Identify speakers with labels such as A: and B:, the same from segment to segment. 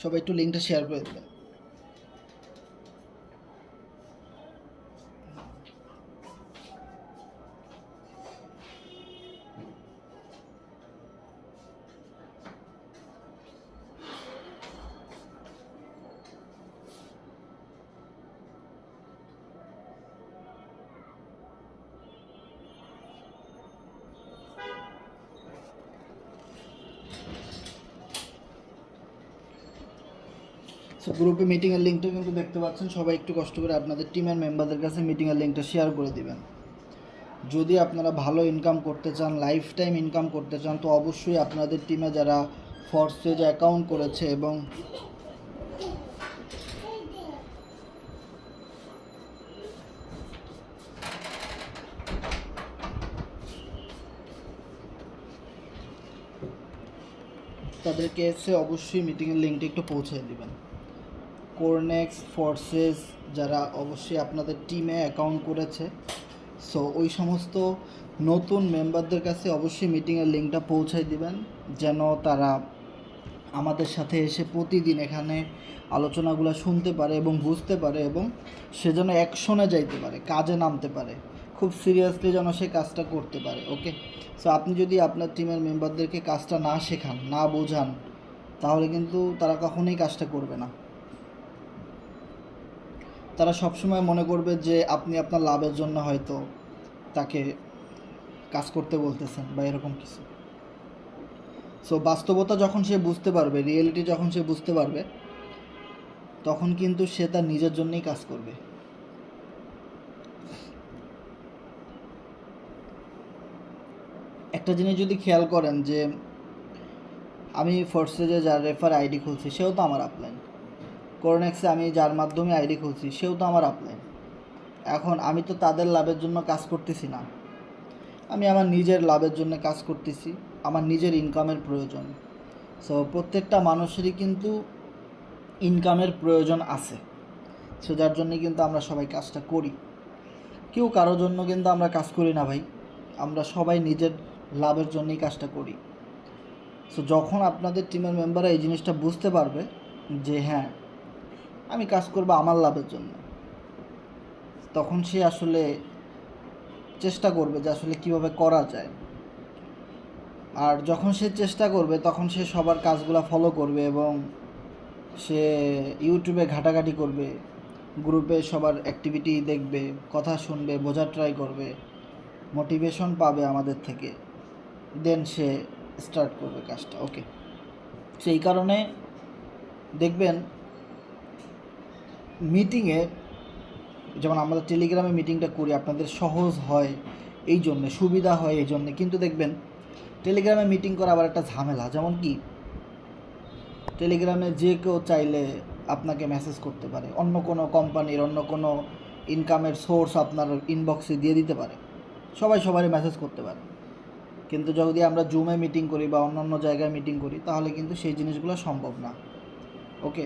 A: সবাই একটু লিঙ্কটা শেয়ার করে দেবেন। সো গ্রুপে মিটিংয়ের লিঙ্কটা কিন্তু দেখতে পাচ্ছেন, সবাই একটু কষ্ট করে আপনাদের টিমের মেম্বারদের কাছে মিটিংয়ের লিঙ্কটা শেয়ার করে দিবেন। যদি আপনারা ভালো ইনকাম করতে চান, লাইফ টাইম ইনকাম করতে চান, তো অবশ্যই আপনাদের টিমে যারা ফরসেজ অ্যাকাউন্ট করেছে এবং তাদেরকে এসে অবশ্যই মিটিংয়ের লিঙ্কটা একটু পৌঁছে দিবেন। কোরনেক্স ফোর্সেস যারা অবশ্যই আপনাদের টিমে অ্যাকাউন্ট করেছে, সো ওই সমস্ত নতুন মেম্বারদের কাছে অবশ্যই মিটিংয়ের লিঙ্কটা পৌঁছায় দিবেন, যেন তারা আমাদের সাথে এসে প্রতিদিন এখানে আলোচনাগুলো শুনতে পারে এবং বুঝতে পারে, এবং সে যেন অ্যাকশনে যাইতে পারে, কাজে নামতে পারে, খুব সিরিয়াসলি যেন সে কাজটা করতে পারে। ওকে, সো আপনি যদি আপনার টিমের মেম্বারদেরকে কাজটা না শেখান, না বোঝান, তাহলে কিন্তু তারা কখনোই কাজটা করবে না। তারা সবসময় মনে করবে যে আপনি আপনার লাভের জন্য হয়তো তাকে কাজ করতে বলতেছেন বা এরকম কিছু। সো বাস্তবতা যখন সে বুঝতে পারবে, রিয়েলিটি যখন সে বুঝতে পারবে, তখন কিন্তু সে তার নিজের জন্যই কাজ করবে। একটা জিনিস যদি খেয়াল করেন যে আমি ফোর্সেজে যার রেফার আইডি খুলছি সেও তো আমার আপলাইন, কোরনেক্সে আমি যার মাধ্যমে আইডি খুলছি সেও তো আমার আপলাইন। এখন আমি তো তাদের লাভের জন্য কাজ করতেছি না, আমি আমার নিজের লাভের জন্য কাজ করতেছি, আমার নিজের ইনকামের প্রয়োজন। সো প্রত্যেকটা মানুষেরই কিন্তু ইনকামের প্রয়োজন আছে, সো যার জন্যে কিন্তু আমরা সবাই কাজটা করি। কেউ কারোর জন্য কিন্তু আমরা কাজ করি না ভাই, আমরা সবাই নিজের লাভের জন্যই কাজটা করি। সো যখন আপনাদের টিমের মেম্বাররা এই জিনিসটা বুঝতে পারবে যে হ্যাঁ আমি কাজ করবো আমার লাভের জন্য, তখন সে আসলে চেষ্টা করবে যে আসলে কীভাবে করা যায়। আর যখন সে চেষ্টা করবে তখন সে সবার কাজগুলো ফলো করবে এবং সে ইউটিউবে ঘাটাঘাটি করবে, গ্রুপে সবার অ্যাক্টিভিটি দেখবে, কথা শুনবে, বোঝার ট্রাই করবে, মোটিভেশন পাবে আমাদের থেকে, দেন সে স্টার্ট করবে কাজটা। ওকে, সেই কারণে দেখবেন মিটিংয়ে, যেমন আমরা টেলিগ্রামে মিটিংটা করি আপনাদের সহজ হয় এই জন্যে, সুবিধা হয় এই জন্যে, কিন্তু দেখবেন টেলিগ্রামে মিটিং করা আবার একটা ঝামেলা। যেমন কি টেলিগ্রামে যে কেউ চাইলে আপনাকে মেসেজ করতে পারে, অন্য কোনো কোম্পানির অন্য কোনো ইনকামের সোর্স আপনার ইনবক্সে দিয়ে দিতে পারে, সবাই সবারই মেসেজ করতে পারে। কিন্তু যদি আমরা জুমে মিটিং করি বা অন্য অন্য জায়গায় মিটিং করি তাহলে কিন্তু সেই জিনিসগুলো সম্ভব না। ওকে,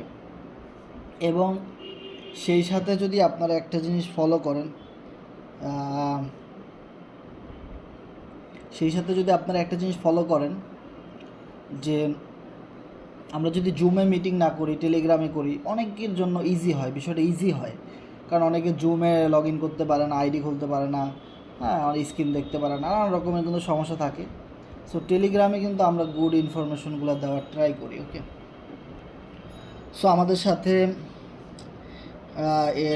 A: এবং সেই সাথে যদি আপনারা একটা জিনিস ফলো করেন, যে আমরা যদি জুমে মিটিং না করি, টেলিগ্রামে করি, অনেকের জন্য ইজি হয়, বিষয়টা ইজি হয়। কারণ অনেকে জুমে লগ ইন করতে পারে না, আইডি খুলতে পারে না, হ্যাঁ, স্ক্রিন দেখতে পারে না, নানান রকমের কিন্তু সমস্যা থাকে। সো টেলিগ্রামে কিন্তু আমরা গুড ইনফরমেশনগুলো দেওয়ার ট্রাই করি। ওকে, সো আমাদের সাথে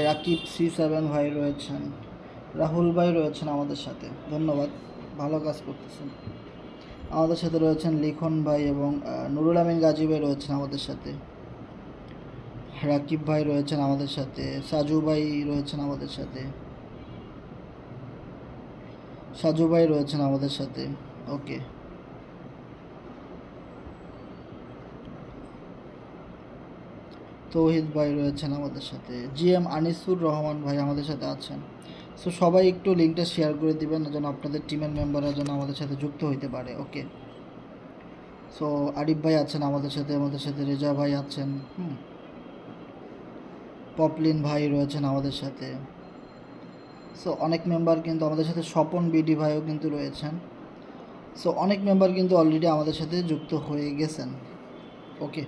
A: রাকিব C7 ভাই রয়েছেন, রাহুল ভাই রয়েছেন আমাদের সাথে, ধন্যবাদ, ভালো কাজ করতেছেন। আমাদের সাথে রয়েছেন লিখন ভাই এবং নুরুল আমিন গাজী ভাই রয়েছেন আমাদের সাথে, রাকিব ভাই রয়েছেন আমাদের সাথে, সাজু ভাই রয়েছেন আমাদের সাথে, ওকে, তৌহিদ ভাই রয়েছেন আমাদের সাথে, GM আনিসুর রহমান ভাই আমাদের সাথে আছেন। সো সবাই একটু লিঙ্কটা শেয়ার করে দিবেন যেন আপনাদের টিমের মেম্বাররা যেন আমাদের সাথে যুক্ত হইতে পারে। ওকে, সো আরিফ ভাই আছেন আমাদের সাথে রেজা ভাই আছেন, পপলিন ভাই রয়েছেন আমাদের সাথে। সো অনেক মেম্বার কিন্তু আমাদের সাথে, স্বপন বিডি ভাইও কিন্তু রয়েছেন। সো অনেক মেম্বার কিন্তু অলরেডি আমাদের সাথে যুক্ত হয়ে গেছেন। ওকে,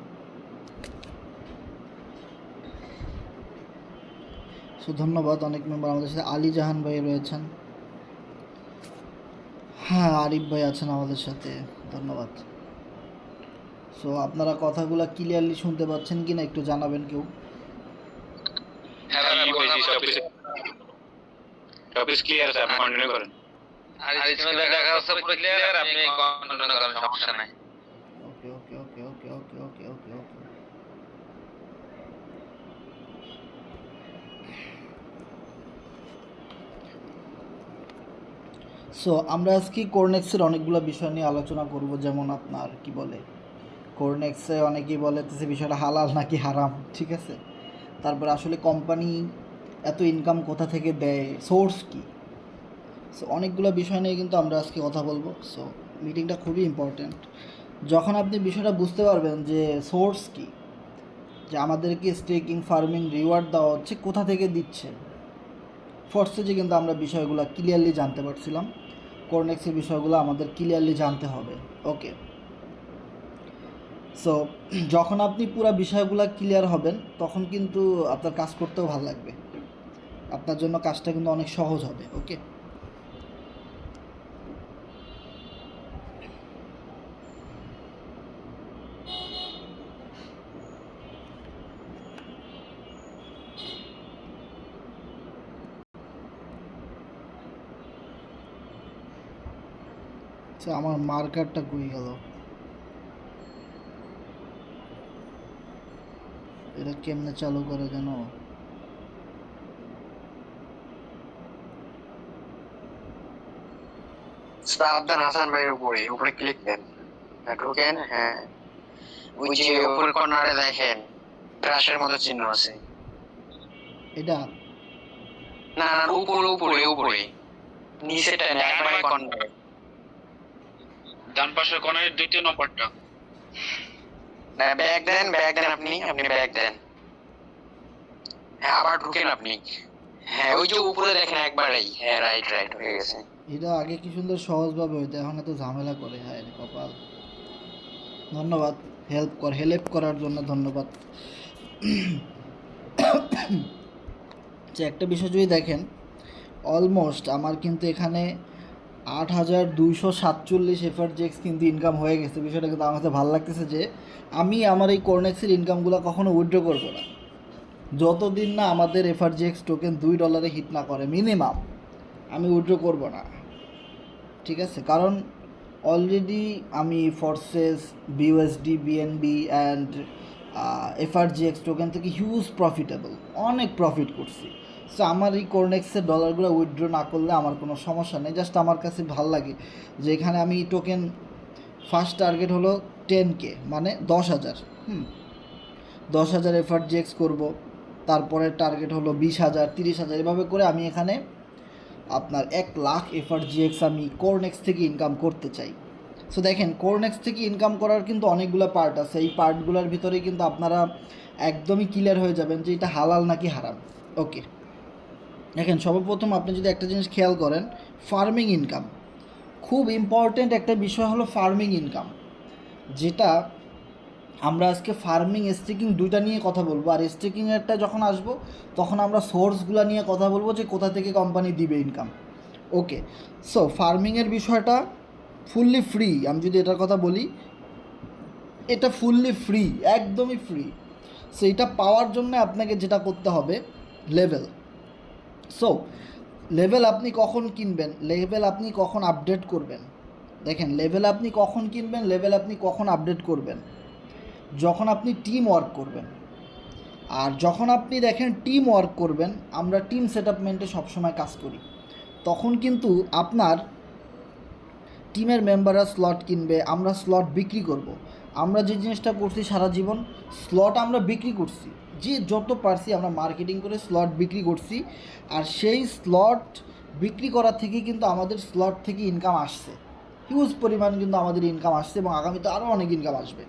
A: সো ধন্যবাদ। অনেক মেম্বার আমাদের সাথে, আলী জাহান ভাই রয়েছেন, হ্যাঁ আরিফ ভাই আছেন আমাদের সাথে, ধন্যবাদ। সো আপনারা কথাগুলো ক্লিয়ারলি শুনতে পাচ্ছেন কি না একটু জানাবেন কেউ।
B: টপিক ক্লিয়ার আছে, আপনি কন্টিনিউ করেন।
C: আর ইসমাইল ভাই দেখা হচ্ছে পুরো ক্লিয়ার, আপনি কন্টিনিউ করেন, সমস্যা নাই।
A: ওকে ওকে ওকে ওকে ওকে ওকে ওকে ওকে। সো আমরা আজকে কোরনেক্সের অনেকগুলো বিষয় নিয়ে আলোচনা করব, যেমন আপনার কি বলে কোরনেক্সে অনেকেই বলে যে বিষয়টা হালাল নাকি হারাম, ঠিক আছে। তারপর আসলে কোম্পানি এত ইনকাম কোথা থেকে দেয়, সোর্স কি। সো অনেকগুলো বিষয় নিয়ে কিন্তু আমরা আজকে কথা বলবো। সো মিটিংটা খুবই ইম্পর্ট্যান্ট। যখন আপনি বিষয়টা বুঝতে পারবেন যে সোর্স কি, যে আমাদেরকে স্টেকিং ফার্মিং রিওয়ার্ড দেওয়া হচ্ছে কোথা থেকে দিচ্ছে, ফোর্সে কিন্তু আমরা বিষয়গুলো ক্লিয়ারলি জানতে পারছিলাম। কোরনেক্সের বিষয়গুলো আমাদের ক্লিয়ারলি জানতে হবে। ওকে, সো যখন আপনি পুরো বিষয়গুলো ক্লিয়ার হবেন তখন কিন্তু আপনার কাজ করতেও ভালো লাগবে, আপনার জন্য কাজটা কিন্তু অনেক সহজ হবে। ওকে, আচ্ছা আমার মার্কারটা কই গেল, এটা কেমনে চালু করে যেন।
C: সাবধান, হাসান ভাইয়ের উপরে উপরে ক্লিক দেন, ঢোকেন। হ্যাঁ, ওই যে উপর কর্নারে দেখেন ব্রাশের মতো চিহ্ন আছে।
A: এটা
C: না না, উপরে উপরে উপরে নিচেটা না, একবারে কর্নারে
B: ডান পাশের কোণের দ্বিতীয় নম্বরটা।
C: না, ব্যাক দেন, ব্যাক দেন, আপনি আপনি ব্যাক দেন। হ্যাঁ, আবার ঢুকেন আপনি। হ্যাঁ, ওই যে উপরে দেখেন একবারেই। হ্যাঁ, রাইট রাইট হয়ে গেছে।
A: এটা আগে কি সুন্দর সহজভাবে হইতো, এখন এত ঝামেলা করে, হ্যাঁ রে কপাল। ধন্যবাদ হেল্প করার জন্য ধন্যবাদ। যে একটা বিষয় যদি দেখেন, অলমোস্ট আমার কিন্তু এখানে 8,247 এফআরজিএক্স কিন্তু ইনকাম হয়ে গেছে। বিষয়টা কিন্তু আমার কাছে ভালো লাগতেছে যে আমি আমার এই কোরনেক্সের ইনকামগুলো কখনো উইথড্র করবো না যতদিন না আমাদের এফআরজিএক্স টোকেন $2 হিট না করে মিনিমাম, আমি উইথড্র করব না, ঠিক আছে। কারণ অলরেডি আমি forces, BUSD, BNB and FRGX token থেকে হিউজ প্রফিটেবল, অনেক প্রফিট করছি। সো আমার এই কোরনেক্সের ডলারগুলো উইথড্র না করলে আমার কোনো সমস্যা নেই। জাস্ট আমার কাছে ভালো লাগে যে এখানে আমি টোকেন ফার্স্ট টার্গেট হলো 10K, মানে 10,000। 10,000 এফআরজিএক্স করবো, তারপরে টার্গেট হলো 20,000, 30,000, এভাবে করে আমি এখানে আপনার 1,00,000 এফআরজিএক্স আমি কোরনেক্স থেকে ইনকাম করতে চাই। সো দেখেন কোরনেক্স থেকে ইনকাম করার কিন্তু অনেকগুলো পার্ট আছে, এই পার্টগুলোর ভিতরে কিন্তু আপনারা একদমই ক্লিয়ার হয়ে যাবেন যে এটা হালাল নাকি হারাম। ওকে, দেখেন সর্বপ্রথম আপনি যদি একটা জিনিস খেয়াল করেন, ফার্মিং ইনকাম খুব ইম্পর্ট্যান্ট একটা বিষয় হলো ফার্মিং ইনকাম, যেটা আমরা আজকে ফার্মিং স্টেকিং দুইটা নিয়ে কথা বলবো। আর স্টেকিংয়েরটা যখন আসবো তখন আমরা সোর্সগুলো নিয়ে কথা বলবো যে কোথা থেকে কোম্পানি দিবে ইনকাম। ওকে, সো ফার্মিংয়ের বিষয়টা ফুললি ফ্রি। আমি যদি এটার কথা বলি, এটা ফুললি ফ্রি, একদমই ফ্রি। সো এটা পাওয়ার জন্য আপনাকে যেটা করতে হবে, লেভেল। সো লেভেল আপনি কখন কিনবেন, লেভেল আপনি কখন আপডেট করবেন, দেখেন লেভেল আপনি কখন কিনবেন, লেভেল আপনি কখন আপডেট করবেন, যখন আপনি টিম ওয়ার্ক করবেন। আর যখন আপনি দেখেন টিম ওয়ার্ক করবেন, আমরা টিম সেটআপমেন্টে সবসময় কাজ করি, তখন কিন্তু আপনার টিমের মেম্বাররা স্লট কিনবে, আমরা স্লট বিক্রি করব। আমরা যে জিনিসটা করছি সারা জীবন, স্লট আমরা বিক্রি করছি, যে যত পারছি আমরা মার্কেটিং করে স্লট বিক্রি করছি। আর সেই স্লট বিক্রি করার থেকে কিন্তু আমাদের স্লট থেকে ইনকাম আসছে, হিউজ পরিমাণ কিন্তু আমাদের ইনকাম আসছে, এবং আগামীতে আরও অনেক ইনকাম আসবে।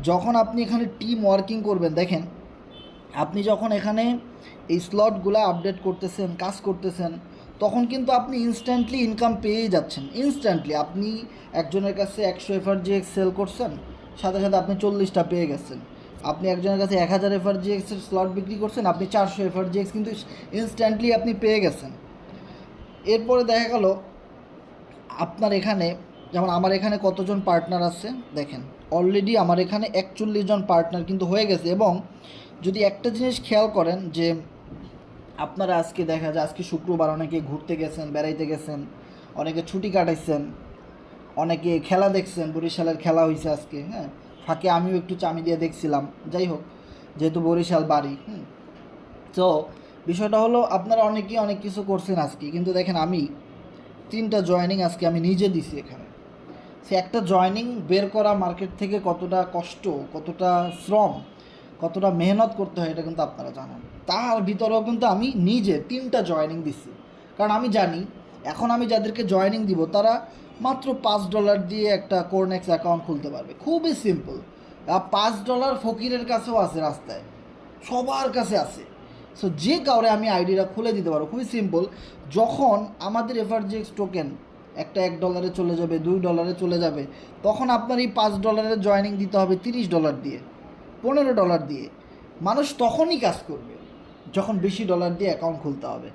A: যখন আপনি এখানে টিম ওয়ার্কিং করবেন, দেখেন আপনি যখন এখানে এই স্লটগুলো আপডেট করতেছেন, কাজ করতেছেন, তখন কিন্তু আপনি ইনস্ট্যান্টলি ইনকাম পেয়েই যাচ্ছেন। ইনস্ট্যান্টলি আপনি একজনের কাছে 100 এফআরজিএক্স সেল করছেন, সাথে সাথে আপনি 40টা পেয়ে গেছেন। আপনি একজনের কাছে 1000 এফআরজিএক্সের স্লট বিক্রি করছেন, আপনি 400 এফআরজিএক্স কিন্তু ইনস্ট্যান্টলি আপনি পেয়ে গেছেন। এরপরে দেখা গেল আপনার এখানে, যেমন আমার এখানে কতজন পার্টনার আছে দেখেন, অলরেডি আমার এখানে 41 জন পার্টনার কিন্তু হয়ে গেছে। এবং যদি একটা জিনিস খেয়াল করেন যে আপনারা আজকে দেখা যায় আজকে শুক্রবার, অনেকে ঘুরতে গেছেন, বেড়াইতে গেছেন, অনেকে ছুটি কাটাইছেন, অনেকে খেলা দেখছেন, বরিশালের খেলা হয়েছে আজকে, হ্যাঁ, ফাঁকে আমিও একটু চামি দিয়ে দেখছিলাম। যাই হোক, যেহেতু বরিশাল বাড়ি, তো বিষয়টা হলো আপনারা অনেকেই অনেক কিছু করছেন আজকে, কিন্তু দেখেন আমি 3টা জয়েনিং আজকে আমি নিজে দিছি এখানে। সে একটা জয়েনিং বের করা মার্কেট থেকে কতটা কষ্ট, কতটা শ্রম, কতটা মেহনত করতে হয় এটা কিন্তু আপনারা জানেন। তার ভিতরেও কিন্তু আমি নিজে 3টা জয়েনিং দিছি, কারণ আমি জানি এখন আমি যাদেরকে জয়েনিং দিব তারা মাত্র $5 দিয়ে একটা কোরনেক্স অ্যাকাউন্ট খুলতে পারবে, খুবই সিম্পল। $5 ফকিরের কাছেও আছে, রাস্তায় সবার কাছে আছে। সো যে কাউরে আমি আইডিটা খুলে দিতে পারবো, খুবই সিম্পল। যখন আমাদের এফআরজিএক্স টোকেন একটা $1 চলে যাবে, $2 চলে যাবে, তখন আপনার এই $5 জয়েনিং দিতে হবে $30 দিয়ে, $15 দিয়ে। মানুষ তখনই কাজ করবে যখন বেশি ডলার দিয়ে অ্যাকাউন্ট খুলতে হবে।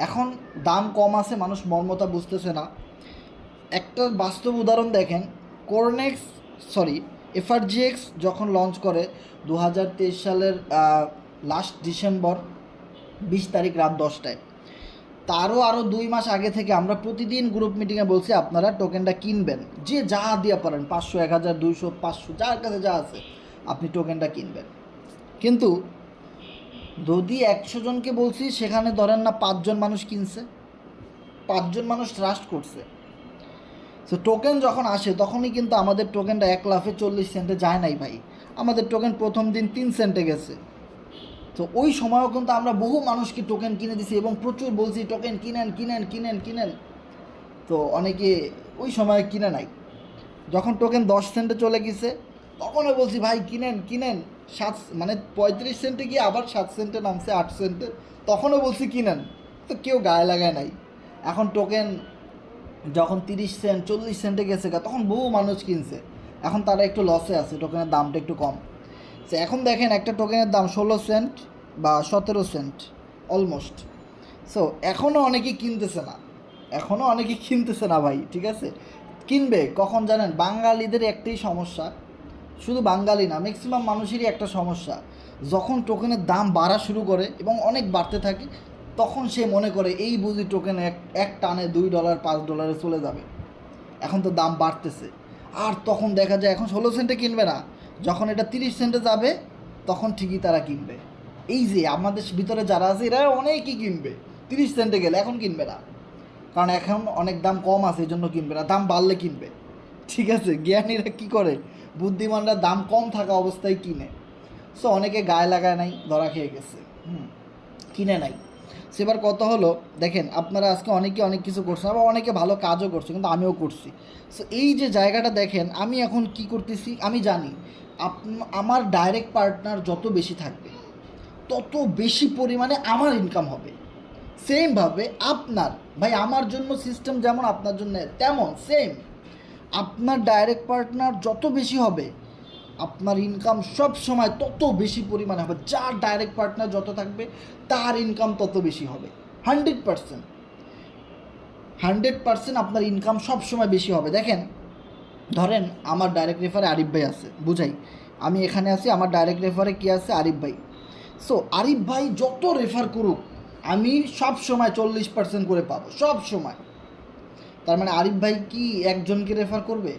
A: এখন দাম কম আছে, মানুষ মর্মতা বুঝতেছে না। একটা বাস্তব উদাহরণ দেখেন, এফআরজিএক্স যখন লঞ্চ করে 2023 সালের লাস্ট ডিসেম্বর 20 তারিখ রাত 10টায়, আরও 2 মাস আগে থেকে আমরা প্রতিদিন গ্রুপ মিটিংয়ে বলছি আপনারা টোকেনটা কিনবেন, যে যা দিয়ে পারেন, 500, 1000, 200, 500, যার কাছে যা আছে আপনি টোকেনটা কিনবেন। কিন্তু যদি 100 জনকে বলছি, সেখানে ধরেন না 5 জন মানুষ কিনছে, 5 জন মানুষ ট্রাস্ট করছে। সো টোকেন যখন আসে তখনই কিন্তু আমাদের টোকেনটা 1 লাফে 40 সেন্টে যায় নাই ভাই, আমাদের টোকেন প্রথম দিন 3 সেন্টে গেছে। তো ওই সময়ও কিন্তু আমরা বহু মানুষকে টোকেন কিনে দিছি এবং প্রচুর বলছি টোকেন কিনেন কিনেন কিনেন কিনেন। তো অনেকে ওই সময় কিনে নাই। যখন টোকেন 10 সেন্টে চলে গেছে তখনও বলছি ভাই কিনেন কিনেন, 35 সেন্টে গিয়ে আবার 7 সেন্টে নামছে, 8 সেন্টে, তখনও বলছি কিনেন, তো কেউ গায়ে লাগায় নাই। এখন টোকেন যখন 30 সেন্ট 40 সেন্টে গেছে তখন বহু মানুষ কিনছে, এখন তারা একটু লসে আছে, টোকেনের দামটা একটু কম। তো এখন দেখেন একটা টোকেনের দাম 16 সেন্ট বা 17 সেন্ট অলমোস্ট। সো এখনও অনেকেই কিনতেছে না ভাই, ঠিক আছে। কিনবে কখন জানেন? বাঙালিদের একটাই সমস্যা, শুধু বাঙালি না, ম্যাক্সিমাম মানুষেরই একটা সমস্যা, যখন টোকেনের দাম বাড়া শুরু করে এবং অনেক বাড়তে থাকে তখন সে মনে করে এই বুঝি টোকেন এক টানে $2, $5 চলে যাবে। এখন তো দাম বাড়তেছে, আর তখন দেখা যায় এখন 16 সেন্টে কিনবে না, যখন এটা 30 সেন্টে যাবে তখন ঠিকই তারা কিনবে। এই যে আমাদের ভিতরে যারা আছে এরা অনেকই কিনবে 30 সেন্টে গেলে, এখন কিনবে না, কারণ এখন অনেক দাম কম আছে, এই জন্য কিনবে না, দাম বাড়লে কিনবে, ঠিক আছে। জ্ঞানীরা কী করে, বুদ্ধিমানরা দাম কম থাকা অবস্থায় কিনে। সো অনেকে গায়ে লাগায় নাই, ধরা খেয়ে গেছে, কিনে নাই। সেবার কথা হলো দেখেন, আপনারা আজকে অনেকে অনেক কিছু করছেন, আবার অনেকে ভালো কাজও করছে, কিন্তু আমিও করছি। সো এই যে জায়গাটা দেখেন, আমি এখন কি করতেছি, আমি জানি আমার ডাইরেক্ট পার্টনার যত বেশি থাকবে তত বেশি পরিমাণে আমার ইনকাম হবে। সেমভাবে আপনার ভাই, আমার জন্য সিস্টেম যেমন আপনার জন্য তেমন সেম, আপনার ডাইরেক্ট পার্টনার যত বেশি হবে আপনার ইনকাম সব সময় তত বেশি পরিমাণে হবে। যার ডাইরেক্ট পার্টনার যত থাকবে তার ইনকাম তত বেশি হবে। 100% আপনার ইনকাম সব সময় বেশি হবে। দেখেন, ধরেন আমার ডাইরেক্ট রেফারে আরিফ ভাই আছে, বুঝাই, আমি এখানে আছি, আমার ডাইরেক্ট রেফারে কে আছে? আরিফ ভাই। সো আরিফ ভাই যত রেফার করুক আমি সব সময় 40% করে পাবো, সব সময়। তার মানে আরিফ ভাই কি একজনকে রেফার করবে?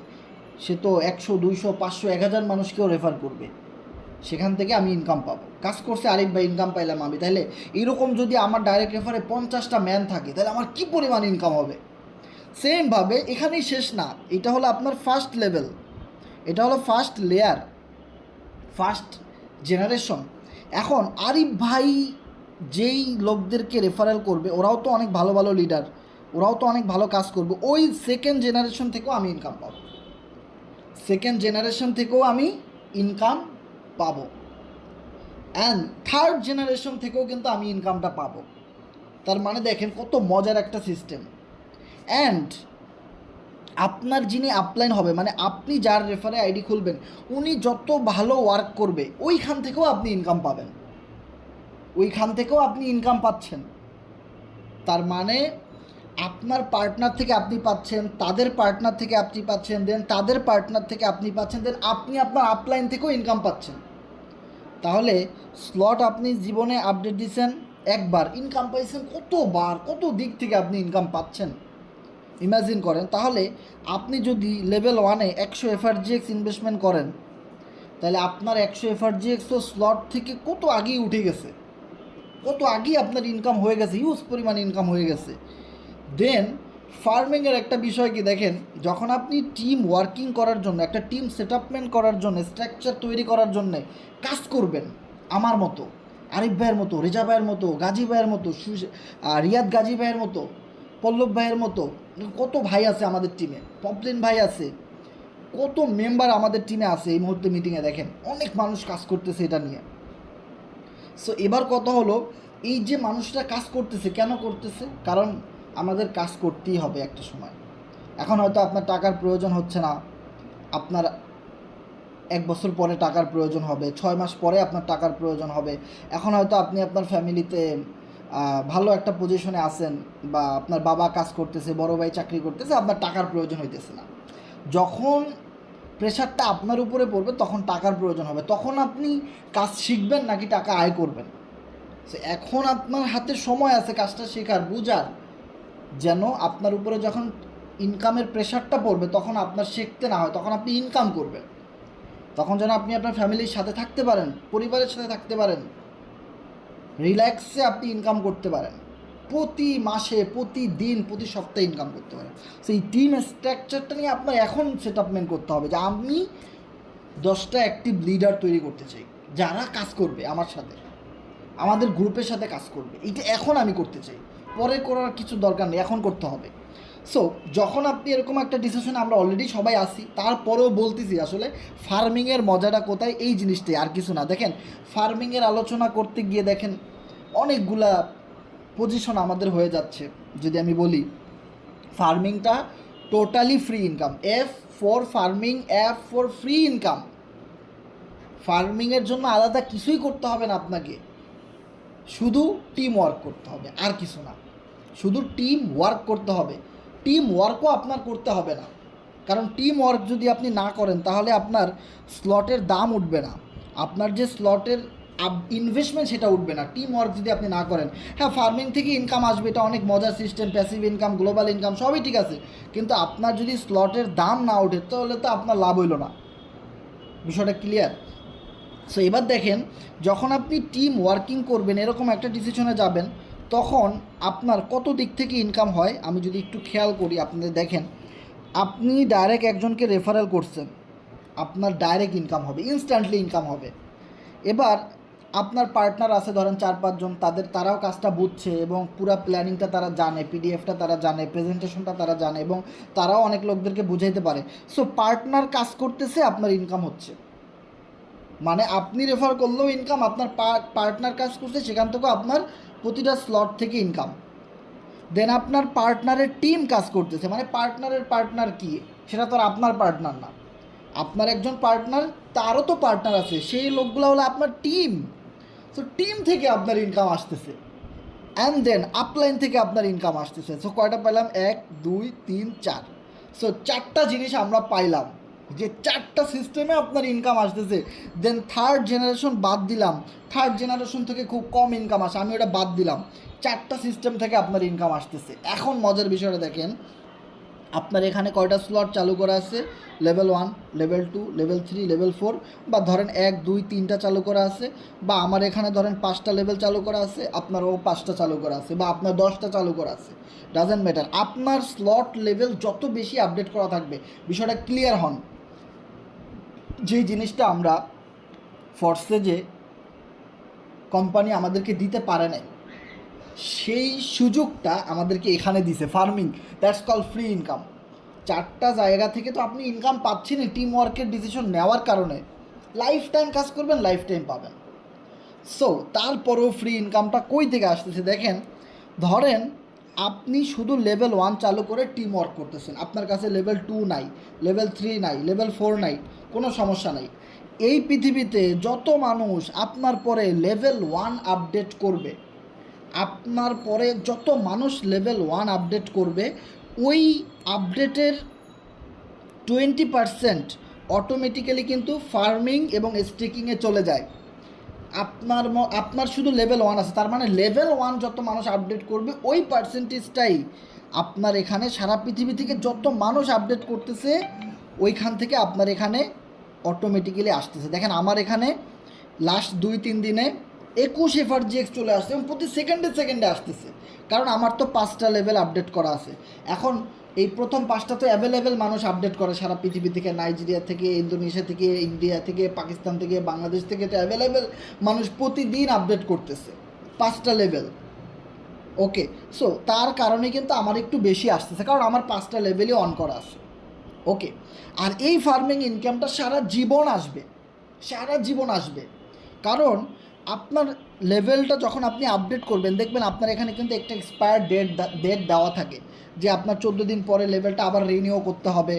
A: সে তো 100, 200, 500, 1000 মানুষকেও রেফার করবে, সেখান থেকে আমি ইনকাম পাবো। কাজ করছে আরিফ ভাই, ইনকাম পাইলাম আমি। তাহলে এরকম যদি আমার ডাইরেক্ট রেফারে 50টা ম্যান থাকে তাহলে আমার কী পরিমাণ ইনকাম হবে। সেমভাবে এখানেই শেষ না, এটা হলো আপনার ফার্স্ট লেভেল, এটা হলো ফার্স্ট লেয়ার, ফার্স্ট জেনারেশন। এখন আরিফ ভাই যেই লোকদেরকে রেফারেল করবে ওরাও তো অনেক ভালো ভালো লিডার, ওরাও তো অনেক ভালো কাজ করবে, ওই সেকেন্ড জেনারেশন থেকেও আমি ইনকাম পাবো, অ্যান্ড থার্ড জেনারেশন থেকেও কিন্তু আমি ইনকামটা পাবো। তার মানে দেখেন কত মজার একটা সিস্টেম। অ্যান্ড আপনার যিনি আপলাইন হবে, মানে আপনি যার রেফারে আইডি খুলবেন, উনি যত ভালো ওয়ার্ক করবে ওইখান থেকেও আপনি ইনকাম পাবেন, ওইখান থেকেও আপনি ইনকাম পাচ্ছেন। তার মানে আপনার পার্টনার থেকে আপনি পাচ্ছেন, তাদের পার্টনার থেকে আপনি পাচ্ছেন, দেন তাদের পার্টনার থেকে আপনি পাচ্ছেন, দেন আপনি আপনার আপলাইন থেকেও ইনকাম পাচ্ছেন। তাহলে স্লট আপনি জীবনে আপডেট দিচ্ছেন একবার, ইনকাম পাইছেন কতবার, কত দিক থেকে আপনি ইনকাম পাচ্ছেন ইমাজিন করেন। তাহলে আপনি যদি লেভেল 1-এ 100 FRGX ইনভেস্টমেন্ট করেন, তাহলে আপনার 100 FRGX তো স্লট থেকে কত আগেই উঠে গেছে, কত আগেই আপনার ইনকাম হয়ে গেছে, হিউজ পরিমাণ ইনকাম হয়ে গেছে। দেন ফার্মিংয়ের একটা বিষয় কি দেখেন, যখন আপনি টিম ওয়ার্কিং করার জন্য, একটা টিম সেটআপমেন্ট করার জন্য, স্ট্রাকচার তৈরি করার জন্য কাজ করবেন, আমার মতো, আরিফ ভাইয়ের মতো, রেজা ভাইয়ের মতো, গাজী ভাইয়ের মতো, রিয়াদ গাজী ভাইয়ের মতো, পল্লব ভাইয়ের মতো, কত ভাই আছে আমাদের টিমে, পপলিন ভাই আছে, কত মেম্বার আমাদের টিমে আছে এই মুহূর্তে মিটিংয়ে, দেখেন অনেক মানুষ কাজ করতেছে এটা নিয়ে। সো এবার কথা হলো, এই যে মানুষরা কাজ করতেছে, কেন করতেছে? কারণ আমাদের কাজ করতেই হবে একটা সময়। এখন হয়তো আপনার টাকার প্রয়োজন হচ্ছে না, আপনার 1 বছর পরে টাকার প্রয়োজন হবে, 6 মাস পরে আপনার টাকার প্রয়োজন হবে। এখন হয়তো আপনি আপনার ফ্যামিলিতে ভালো একটা পজিশনে আছেন, বা আপনার বাবা কাজ করতেছে, বড় ভাই চাকরি করতেছে, আপনার টাকার প্রয়োজন হইতেছে না। যখন প্রেশারটা আপনার উপরে পড়বে তখন টাকার প্রয়োজন হবে, তখন আপনি কাজ শিখবেন নাকি টাকা আয় করবেন। এখন আপনার হাতে সময় আছে কাজটা শেখার, বুঝার, যেন আপনার উপরে যখন ইনকামের প্রেশারটা পড়বে তখন আপনার শিখতে না হয়, তখন আপনি ইনকাম করবেন, তখন যেন আপনি আপনার ফ্যামিলির সাথে থাকতে পারেন, পরিবারের সাথে থাকতে পারেন, রিল্যাক্সে আপনি ইনকাম করতে পারেন, প্রতি মাসে, প্রতিদিন, প্রতি সপ্তাহে ইনকাম করতে পারেন। সেই টিম স্ট্রাকচারটা নিয়ে আপনার এখন সেটআপমেন্ট করতে হবে যে আমি 10টা অ্যাক্টিভ লিডার তৈরি করতে চাই, যারা কাজ করবে আমার সাথে, আমাদের গ্রুপের সাথে কাজ করবে। এটা এখন আমি করতে চাই, পরে করার কিছু দরকার নেই, এখন করতে হবে। সো যখন আপনি এরকম একটা ডিসিশনে, আমরা অলরেডি সবাই আসি, তারপরেও বলতেছি আসলে ফার্মিংয়ের মজাটা কোথায়, এই জিনিসটাই, আর কিছু না। দেখেন ফার্মিংয়ের আলোচনা করতে গিয়ে দেখেন অনেকগুলা পজিশন আমাদের হয়ে যাচ্ছে। যদি আমি বলি, ফার্মিংটা totally free income, F for farming, F for free income. ফার্মিংয়ের জন্য আলাদা কিছুই করতে হবে না আপনাকে, শুধু টিম ওয়ার্ক করতে হবে, আর কিছু না, শুধু টিম ওয়ার্ক করতে হবে। টিম ওয়ার্কও আপনার করতে হবে না, কারণ টিম ওয়ার্ক যদি আপনি না করেন তাহলে আপনার স্লটের দাম উঠবে না, আপনার যে স্লটের ইনভেস্টমেন্ট সেটা উঠবে না, টিম ওয়ার্ক যদি আপনি না করেন। হ্যাঁ, ফার্মিং থেকে ইনকাম আসবে, এটা অনেক মজার system, passive income, global income, সবই ঠিক আছে, কিন্তু আপনার যদি স্লটের দাম না ওঠে তাহলে তো আপনার লাভ হইল না। বিষয়টা ক্লিয়ার? সো এবার দেখেন, যখন আপনি টিম ওয়ার্কিং করবেন, এরকম একটা ডিসিশনে যাবেন, তখন আপনার কত দিক থেকে ইনকাম হয় আমি যদি একটু খেয়াল করি, আপনাদের দেখেন, আপনি ডাইরেক্ট একজনকে রেফারেল করছেন, আপনার ডাইরেক্ট ইনকাম হবে, ইনস্ট্যান্টলি ইনকাম হবে। এবার আপনার পার্টনার আছে ধরেন 4-5 জন, তারাও কাজটা বুঝছে এবং পুরো প্ল্যানিংটা তারা জানে, পিডিএফটা তারা জানে, প্রেজেন্টেশনটা তারা জানে, এবং তারাও অনেক লোকদেরকে বুঝাইতে পারে। সো পার্টনার কাজ করতেছে, আপনার ইনকাম হচ্ছে, মানে আপনি রেফার করলেও ইনকাম, আপনার পার্টনার কাজ করছে সেখান থেকেও আপনার প্রতিটা স্লট থেকে ইনকাম। দেন আপনার পার্টনারের টিম কাজ করতেছে, মানে পার্টনারের পার্টনার কি, সেটা তো আর আপনার পার্টনার না, আপনার একজন পার্টনার, তারও তো পার্টনার আছে, সেই লোকগুলো হলো আপনার টিম। সো টিম থেকে আপনার ইনকাম আসতেছে, অ্যান্ড দেন আপলাইন থেকে আপনার ইনকাম আসতেছে। সো কয়টা পাইলাম? 1 2 3 4। সো 4টা জিনিস আমরা পাইলাম, যে 4টা সিস্টেমে আপনার ইনকাম আসতেছে। দেন থার্ড জেনারেশন বাদ দিলাম, থার্ড জেনারেশন থেকে খুব কম ইনকাম আসে, আমি ওটা বাদ দিলাম, 4টা সিস্টেম থেকে আপনার ইনকাম আসতেছে। এখন মজার বিষয়টা দেখেন, আপনার এখানে কয়টা স্লট চালু করা আছে? লেভেল 1, লেভেল 2, লেভেল 3, লেভেল 4, বা ধরেন 1 2 3টা চালু করা আছে, বা আমার এখানে ধরেন 5টা লেভেল চালু করা আছে, আপনারও 5টা চালু করা আছে, বা আপনার 10টা চালু করা আছে, ডাজেন্ট ম্যাটার। আপনার স্লট লেভেল যত বেশি আপডেট করা থাকবে, বিষয়টা ক্লিয়ার হন, যেই জিনিসটা আমরা ফরসেজে কোম্পানি আমাদেরকে দিতে পারে নাই, সেই সুযোগটা আমাদেরকে এখানে দিছে, farming, that's call free income. 4টা জায়গা থেকে তো আপনি ইনকাম পাচ্ছেনই, টিম ওয়ার্কের ডিসিশন নেওয়ার কারণে। লাইফ টাইম কাজ করবেন, লাইফ টাইম পাবেন। সো তারপরেও ফ্রি ইনকামটা কই থেকে আসতেছে দেখেন, ধরেন আপনি শুধু লেভেল 1 চালু করে টিম ওয়ার্ক করতেছেন, আপনার কাছে লেভেল 2 নাই, লেভেল 3 নাই, লেভেল 4 নাই, কোনো সমস্যা নাই। এই পৃথিবীতে যত মানুষ আপনার পরে লেভেল 1 আপডেট করবে, আপনার পরে যত মানুষ লেভেল 1 আপডেট করবে, ওই আপডেটের 20% অটোমেটিক্যালি কিন্তু ফার্মিং এবং স্টেকিংয়ে চলে যায়। আপনার শুধু লেভেল 1 আছে, তার মানে লেভেল 1 যত মানুষ আপডেট করবে ওই পার্সেন্টেজটাই আপনার এখানে সারা পৃথিবী থেকে যত মানুষ আপডেট করতেছে ওইখান থেকে আপনার এখানে অটোমেটিক্যালি আসতেছে। দেখেন আমার এখানে লাস্ট 2-3 দিনে 21 এফআরজিএক্স চলে আসছে এবং প্রতি সেকেন্ডে আসতেছে, কারণ আমার তো 5টা লেভেল আপডেট করা আছে। এখন এই প্রথম 5টা তো অ্যাভেলেবেল মানুষ আপডেট করে সারা পৃথিবী থেকে, নাইজেরিয়া থেকে, ইন্দোনেশিয়া থেকে, ইন্ডিয়া থেকে, পাকিস্তান থেকে, বাংলাদেশ থেকে, তো অ্যাভেলেবেল মানুষ প্রতিদিন আপডেট করতেছে 5টা লেভেল। ওকে, সো তার কারণে কিন্তু আমার একটু বেশি আসতেছে, কারণ আমার 5টা লেভেলই অন করা আছে। ওকে, আর এই ফার্মিং ইনকামটা সারা জীবন আসবে, কারণ আপনার লেভেলটা যখন আপনি আপডেট করবেন দেখবেন আপনার এখানে কিন্তু একটা এক্সপায়ার ডেট দেওয়া থাকে যে আপনার 14 দিন পরে লেভেলটা আবার রিনিউ করতে হবে।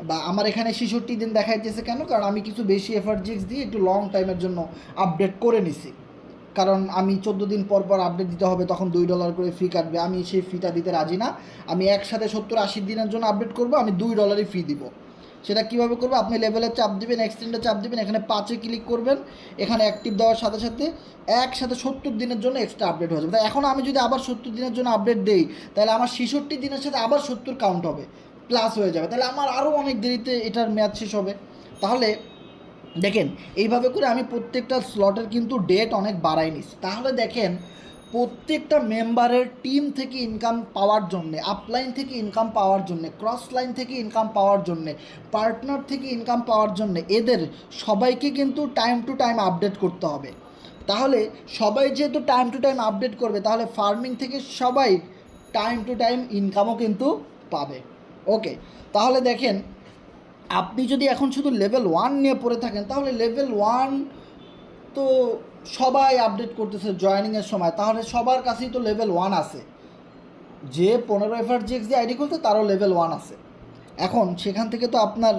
A: বা আমার এখানে 66 দিন দেখাইতেছে কেন, কারণ আমি কিছু বেশি এফআরজিএক্স দিয়ে একটু লং টাইমের জন্য আপডেট করে নিছি, কারণ আমি 14 দিন পর আপডেট দিতে হবে, তখন $2 করে ফি কাটবে, আমি সেই ফিটা দিতে রাজি না। আমি একসাথে 70-80 দিনের জন্য আপডেট করব, আমি $2 ফি দিব। সেটা কীভাবে করবো, আপনি লেভেলের চাপ দিবেন, এক্সটেন্ডে চাপ দিবেন, এখানে 5-এ ক্লিক করবেন, এখানে অ্যাক্টিভ দেওয়ার সাথে সাথে একসাথে 70 দিনের জন্য এক্সট্রা আপডেট হয়ে যাবে। তাই এখন আমি যদি আবার 70 দিনের জন্য আপডেট দিই, তাহলে আমার 66 দিনের সাথে আবার 70 কাউন্ট হবে, প্লাস হয়ে যাবে, তাহলে আমার আরও অনেক দেরিতে এটার মেয়াদ শেষ হবে। তাহলে দেখেন এইভাবে করে আমি প্রত্যেকটা স্লটের কিন্তু ডেট অনেক বাড়াই নিছি। তাহলে দেখেন প্রত্যেকটা মেম্বারের টিম থেকে ইনকাম পাওয়ার জন্যে, আপলাইন থেকে ইনকাম পাওয়ার জন্যে, ক্রস লাইন থেকে ইনকাম পাওয়ার জন্যে, পার্টনার থেকে ইনকাম পাওয়ার জন্যে এদের সবাইকে কিন্তু টাইম টু টাইম আপডেট করতে হবে। তাহলে সবাই যেহেতু টাইম টু টাইম আপডেট করবে, তাহলে ফার্মিং থেকে সবাই টাইম টু টাইম ইনকামও কিন্তু পাবে। ওকে, তাহলে দেখেন আপনি যদি এখন শুধু লেভেল 1 নিয়ে পড়ে থাকেন, তাহলে লেভেল 1 তো সবাই আপডেট করতেছে জয়েনিংয়ের সময়, তাহলে সবার কাছেই তো লেভেল 1 আছে। যে 15 এফআরজিএক্স দিয়ে আইডি খুলতে তারও লেভেল 1 আছে। এখন সেখান থেকে তো আপনার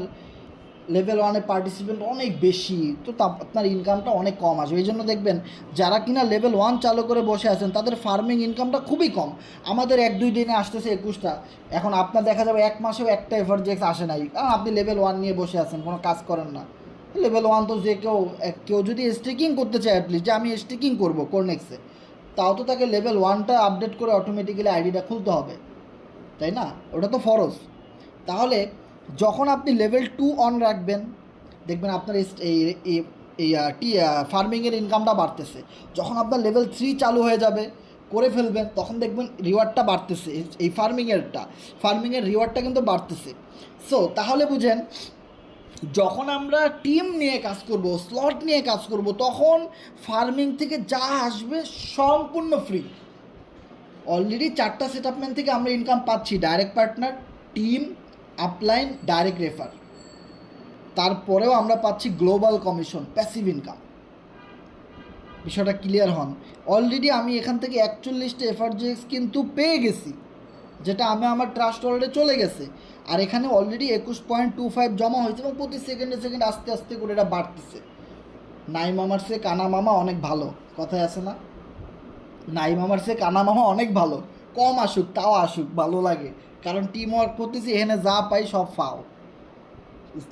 A: লেভেল 1-এ পার্টিসিপেন্ট অনেক বেশি, তো আপনার ইনকামটা অনেক কম আসবে। এই জন্য দেখবেন যারা কিনা লেভেল 1 চালু করে বসে আছেন তাদের ফার্মিং ইনকামটা খুবই কম। আমাদের 1-2 দিনে আসতেছে 21টা, এখন আপনার দেখা যাবে 1 মাসেও একটা এফআরজিএক্স আসে নাই, কারণ আপনি লেভেল 1 নিয়ে বসে আছেন, কোনো কাজ করেন না। লেভেল 1 তো যে কেউ যদি স্টেকিং করতে চায়, অ্যাটলিস্ট যে আমি স্টেকিং করবো কোরনেক্সে, তাও তো তাকে লেভেল 1টা আপডেট করে অটোমেটিক্যালি আইডিটা খুলতে হবে, তাই না? ওটা তো ফরজ। তাহলে যখন আপনি লেভেল 2 অন রাখবেন দেখবেন আপনার এই ফার্মিংয়ের ইনকামটা বাড়তেছে। যখন আপনার লেভেল 3 চালু হয়ে যাবে, করে ফেলবেন, তখন দেখবেন রিওয়ার্ডটা বাড়তেছে, এই ফার্মিংয়ের রিওয়ার্ডটা কিন্তু বাড়তেছে। সো তাহলে বুঝেন যখন আমরা টিম নিয়ে কাজ করব, স্লট নিয়ে কাজ করব, তখন ফার্মিং থেকে যা আসবে সম্পূর্ণ ফ্রি। অলরেডি 4টা সেটআপম্যান থেকে আমরা ইনকাম পাচ্ছি, direct partner, team, upline, direct refer. তারপরেও আমরা পাচ্ছি গ্লোবাল কমিশন, প্যাসিভ ইনকাম। বিষয়টা ক্লিয়ার হন। অলরেডি আমি এখান থেকে 41টা এফআরজিএক্স কিন্তু পেয়ে গেছি, যেটা আমার ট্রাস্ট ওয়ালেটে চলে গেছে। আর এখানে অলরেডি 21.25 জমা হয়েছে এবং প্রতি সেকেন্ডে আস্তে আস্তে করে এটা বাড়তেছে। নাই মামার চেয়ে কানা মামা অনেক ভালো, কথায় আছে না? নাই মামার চেয়ে কানা মামা অনেক ভালো, কম আসুক তাও আসুক, ভালো লাগে, কারণ টিম ওয়ার্ক করতেছি, এখানে যা পাই সব ফাও।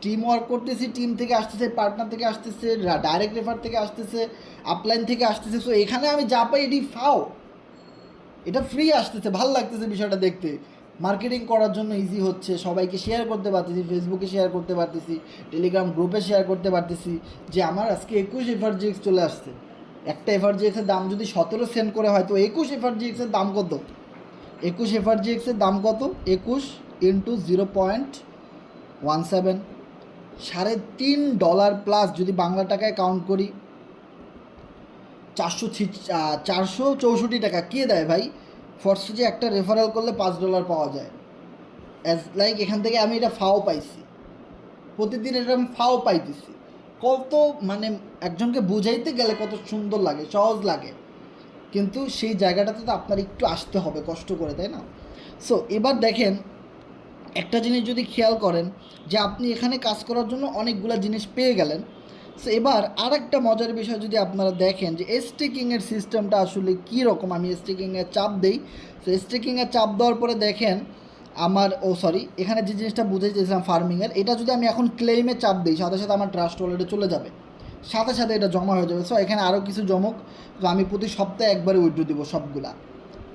A: টিম ওয়ার্ক করতেছি, টিম থেকে আসতেছে, পার্টনার থেকে আসতেছে, ডাইরেক্ট রেফার থেকে আসতেছে, আপলাইন থেকে আসতেছে, সো এখানে আমি যা পাই এটি ফাও, এটা ফ্রি আসতেছে, ভালো লাগতেছে বিষয়টা দেখতে। মার্কেটিং করার জন্য ইজি হচ্ছে, সবাইকে শেয়ার করতে পারতেছি, ফেসবুকে শেয়ার করতে পারতেছি, টেলিগ্রাম গ্রুপে শেয়ার করতে পারতেছি যে আমার আজকে 21 এফআরজিএক্স চলে আসছে। একটা এফআরজিএক্সের দাম যদি 17 সেন্ট করে হয়, তো 21 এফআরজিএক্সের দাম কত? 21 এফআরজিএক্সের দাম কত? 21 × 0.17, $3.5 প্লাস। যদি বাংলা টাকায় কাউন্ট করি 464 টাকা। কে দেয় ভাই? ফরসে একটা রেফারেল করলে $5 পাওয়া যায়। অ্যাজ লাইক এখান থেকে আমি এটা ফাও পাইছি, প্রতিদিন এটা আমি ফাও পাইতেছি। কত মানে একজনকে বুঝাইতে গেলে কত সুন্দর লাগে, সহজ লাগে, কিন্তু সেই জায়গাটাতে তো আপনার একটু আসতে হবে কষ্ট করে, তাই না? সো এবার দেখেন একটা জিনিস যদি খেয়াল করেন যে আপনি এখানে কাজ করার জন্য অনেকগুলো জিনিস পেয়ে গেলেন। সো এবার আর একটা মজার বিষয় যদি আপনারা দেখেন যে স্টেকিংয়ের সিস্টেমটা আসলে কী রকম। আমি স্টেকিংয়ের চাপ দিই। সো স্টেকিংয়ের চাপ দেওয়ার পরে দেখেন আমার এখানে যে জিনিসটা বুঝে চেয়েছিলাম ফার্মিংয়ের, এটা যদি আমি এখন ক্লেইমে চাপ দিই সাথে সাথে আমার ট্রাস্ট ওয়ালেটে চলে যাবে, সাথে সাথে এটা জমা হয়ে যাবে। সো এখানে আরও কিছু জমুক, তো আমি প্রতি সপ্তাহে একবারে উইথড্র দিব সবগুলা।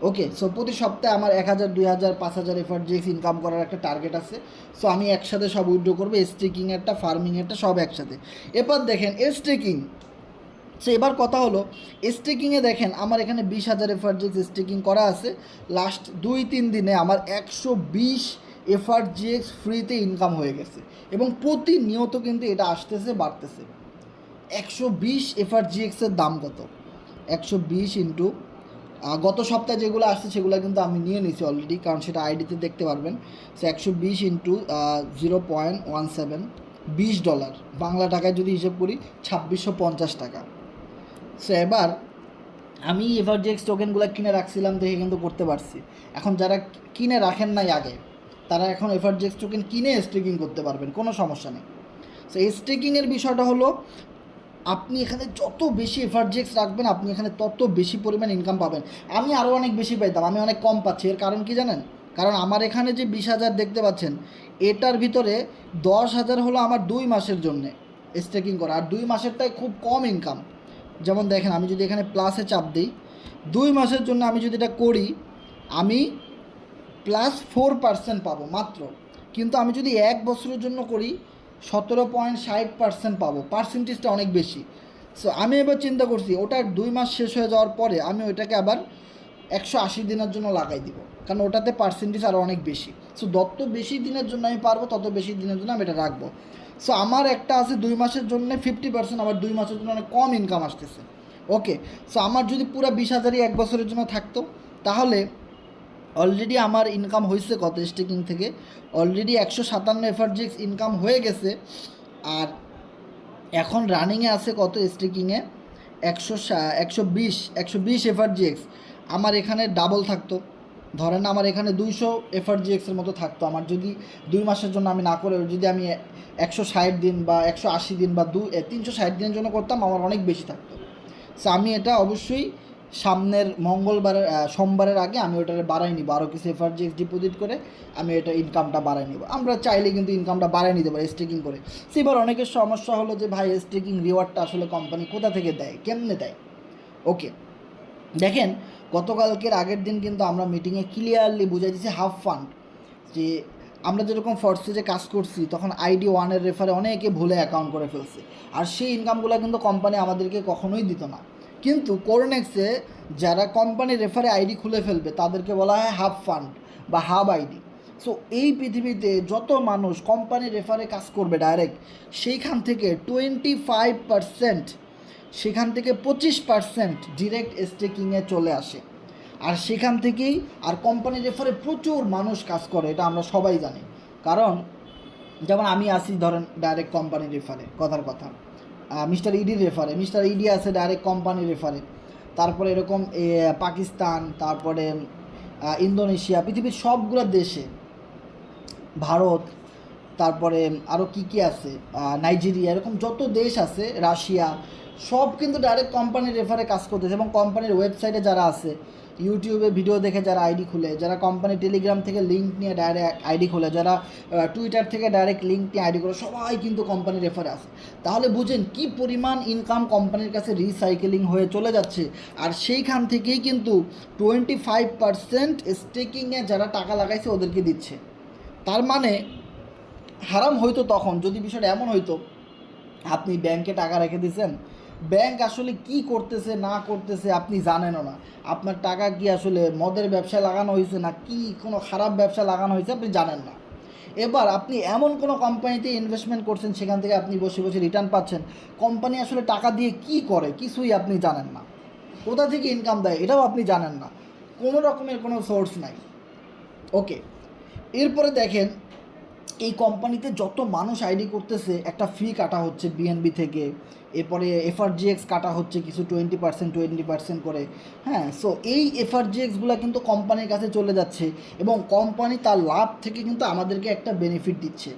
A: ওকে, সো প্রতি সপ্তাহে আমার 1000, 2000, 5000 এফআরজিএক্স ইনকাম করার একটা টার্গেট আছে। সো আমি একসাথে সব উইথড্র করবো, স্টেকিংয়েরটা ফার্মিংয়েরটা সব একসাথে। এবার দেখেন স্টেকিং। সো এবার কথা হলো স্টেকিংয়ে দেখেন আমার এখানে 20,000 এফআরজিএক্স স্টেকিং করা আছে। লাস্ট 2-3 দিনে আমার 120 এফআরজিএক্স ফ্রিতে ইনকাম হয়ে গেছে এবং প্রতিনিয়ত কিন্তু এটা আসতেছে বাড়তেছে। 120 এফআরজিএক্সের দাম কত? 120 ইন্টু গত সপ্তাহে যেগুলো আসছে সেগুলো কিন্তু আমি নিয়ে নিয়েছি অলরেডি, কারণ সেটা আইডিতে দেখতে পারবেন। সো 120 ইন্টু 0.17, $20, বাংলা টাকায় যদি হিসেব করি 2650 টাকা। সো এবার আমি এভারজেক্স টোকেনগুলো কিনে রাখছিলাম দেখে কিন্তু করতে পারছি। এখন যারা কিনে রাখেন নাই আগে, তারা এখন এভারজেক্স টোকেন কিনে স্টেকিং করতে পারবেন, কোনো সমস্যা নেই। সো স্টেকিংয়ের বিষয়টা হলো আপনি এখানে যত বেশি এফআরজিএক্স রাখবেন আপনি এখানে তত বেশি পরিমাণ ইনকাম পাবেন। আমি আরও অনেক বেশি পাইতাম, আমি অনেক কম পাচ্ছি। এর কারণ কি জানেন? কারণ আমার এখানে যে 20,000 দেখতে পাচ্ছেন, এটার ভিতরে 10,000 হলো আমার 2 মাসের জন্যে স্টেকিং করা, আর 2 মাসেরটাই খুব কম ইনকাম। যেমন দেখেন আমি যদি এখানে প্লাসে চাপ দিই, 2 মাসের জন্য আমি যদি এটা করি আমি +4% পাবো মাত্র। কিন্তু আমি যদি 1 বছরের জন্য করি 17.60% পাবো, পার্সেন্টেজটা অনেক বেশি। সো আমি এবার চিন্তা করছি ওটার 2 মাস শেষ হয়ে যাওয়ার পরে আমি ওইটাকে আবার 180 দিনের জন্য লাগাই দিব, কারণ ওটাতে পার্সেন্টেজ আরও অনেক বেশি। সো যত বেশি দিনের জন্য আমি পারবো তত বেশি দিনের জন্য আমি এটা রাখবো। সো আমার একটা আছে 2 মাসের জন্য 50%, আমার 2 মাসের জন্য অনেক কম ইনকাম আসতেছে। ওকে, সো আমার যদি পুরো 20,000ই 1 বছরের জন্য থাকতো, তাহলে অলরেডি আমার ইনকাম হয়েছে কত স্টেকিং থেকে? অলরেডি 157 এফআরজিএক্স ইনকাম হয়ে গেছে। আর এখন রানিংয়ে আছে কত স্টেকিংয়ে? 120 এফআরজিএক্স। আমার এখানে ডাবল থাকতো, ধরেন আমার এখানে 200 এফআরজিএক্সের মতো থাকতো। আমার যদি 2 মাসের জন্য আমি না করে যদি আমি 160 দিন বা 180 দিন বা 360 দিনের জন্য করতাম, আমার অনেক বেশি থাকতো। সো আমি এটা অবশ্যই সামনের সোমবারের আগে আমি ওটাকে বাড়াই নিব, আরও কিছু এফআরজিএক্স ডিপোজিট করে আমি এটা ইনকামটা বাড়াই নিব। আমরা চাইলে কিন্তু ইনকামটা বাড়াই নিতে পারি স্টেকিং করে। সেবার অনেকের সমস্যা হলো যে ভাই স্টেকিং রিওয়ার্ডটা আসলে কোম্পানি কোথা থেকে দেয়, কেমনে দেয়? ওকে, দেখেন গতকালকের আগের দিন কিন্তু আমরা মিটিংয়ে ক্লিয়ারলি বুঝাই দিয়েছি হাফ ফান্ড, যে আমরা যেরকম ফরসেজে কাজ করছি তখন ID 1-এর রেফারে অনেকে ভুলে অ্যাকাউন্ট করে ফেলছে, আর সেই ইনকামগুলো কিন্তু কোম্পানি আমাদেরকে কখনোই দিত না। কিন্তু কোরনেক্সে যারা কোম্পানি রেফারে ID খুলে ফেলবে তাদেরকে বলা হয় হাফ ফান্ড বা হাব ID। সো এই পৃথিবীতে যত মানুষ কোম্পানি রেফারে কাজ করবে ডাইরেক্ট, সেইখান থেকে 25%, সেখান থেকে 25% ডিরেক্ট স্টেকিংয়ে চলে আসে। আর সেখান থেকেই আর কোম্পানি রেফারে প্রচুর মানুষ কাজ করে, এটা আমরা সবাই জানি। কারণ যেমন আমি আসি ধরেন ডাইরেক্ট কোম্পানি রেফারে, কথার কথা মিস্টার ইডির রেফারে, মিস্টার ইডি আছে ডাইরেক্ট কোম্পানি রেফারে। তারপরে এরকম পাকিস্তান, তারপরে ইন্দোনেশিয়া, পৃথিবীর সবগুলো দেশে, ভারত, তারপরে আরও কী আছে, নাইজেরিয়া, এরকম যত দেশ আছে, রাশিয়া, সব কিন্তু ডাইরেক্ট কোম্পানির রেফারে কাজ করতেছে। এবং কোম্পানির ওয়েবসাইটে যারা আছে, ইউটিউবে ভিডিও দেখে যারা ID খুলে, যারা কোম্পানি টেলিগ্রাম থেকে লিঙ্ক নিয়ে ডাইরেক্ট ID খোলে, যারা টুইটার থেকে ডাইরেক্ট লিঙ্ক নিয়ে ID খোলে, সবাই কিন্তু কোম্পানির রেফারে আছে। তাহলে বুঝেন কি পরিমাণ ইনকাম কোম্পানির কাছে রিসাইকেলিং হয়ে চলে যাচ্ছে। আর সেইখান থেকেই কিন্তু 25% স্টেকিংয়ে যারা টাকা লাগাইছে ওদেরকে দিচ্ছে। তার মানে হারাম হইতো তখন যদি বিষয়টা এমন হইতো আপনি ব্যাংকে টাকা রেখে দিয়েছেন, ব্যাংক আসলে কি করতেছে না করতেছে আপনি জানেনও না, আপনার টাকা কি আসলে মদের ব্যবসায় লাগানো হয়েছে না কি কোনো খারাপ ব্যবসা লাগানো হয়েছে আপনি জানেন না। এবার আপনি এমন কোনো কোম্পানিতে ইনভেস্টমেন্ট করছেন সেখান থেকে আপনি বসে বসে রিটার্ন পাচ্ছেন, কোম্পানি আসলে টাকা দিয়ে কি করে কিছুই আপনি জানেন না, কোথা থেকে ইনকাম দেয় এটাও আপনি জানেন না, কোনো রকমের কোনো সোর্স নাই। ওকে, এরপরে দেখেন এই কোম্পানিতে যত মানুষ আইডি করতেছে একটা ফি কাটা হচ্ছে বিএনবি থেকে, এরপরে এফআরজিএক্স কাটা হচ্ছে কিছু 20% করে। হ্যাঁ, সো এই এফআরজিএক্সগুলো কিন্তু কোম্পানির কাছে চলে যাচ্ছে এবং কোম্পানি তার লাভ থেকে কিন্তু আমাদেরকে একটা বেনিফিট দিচ্ছে।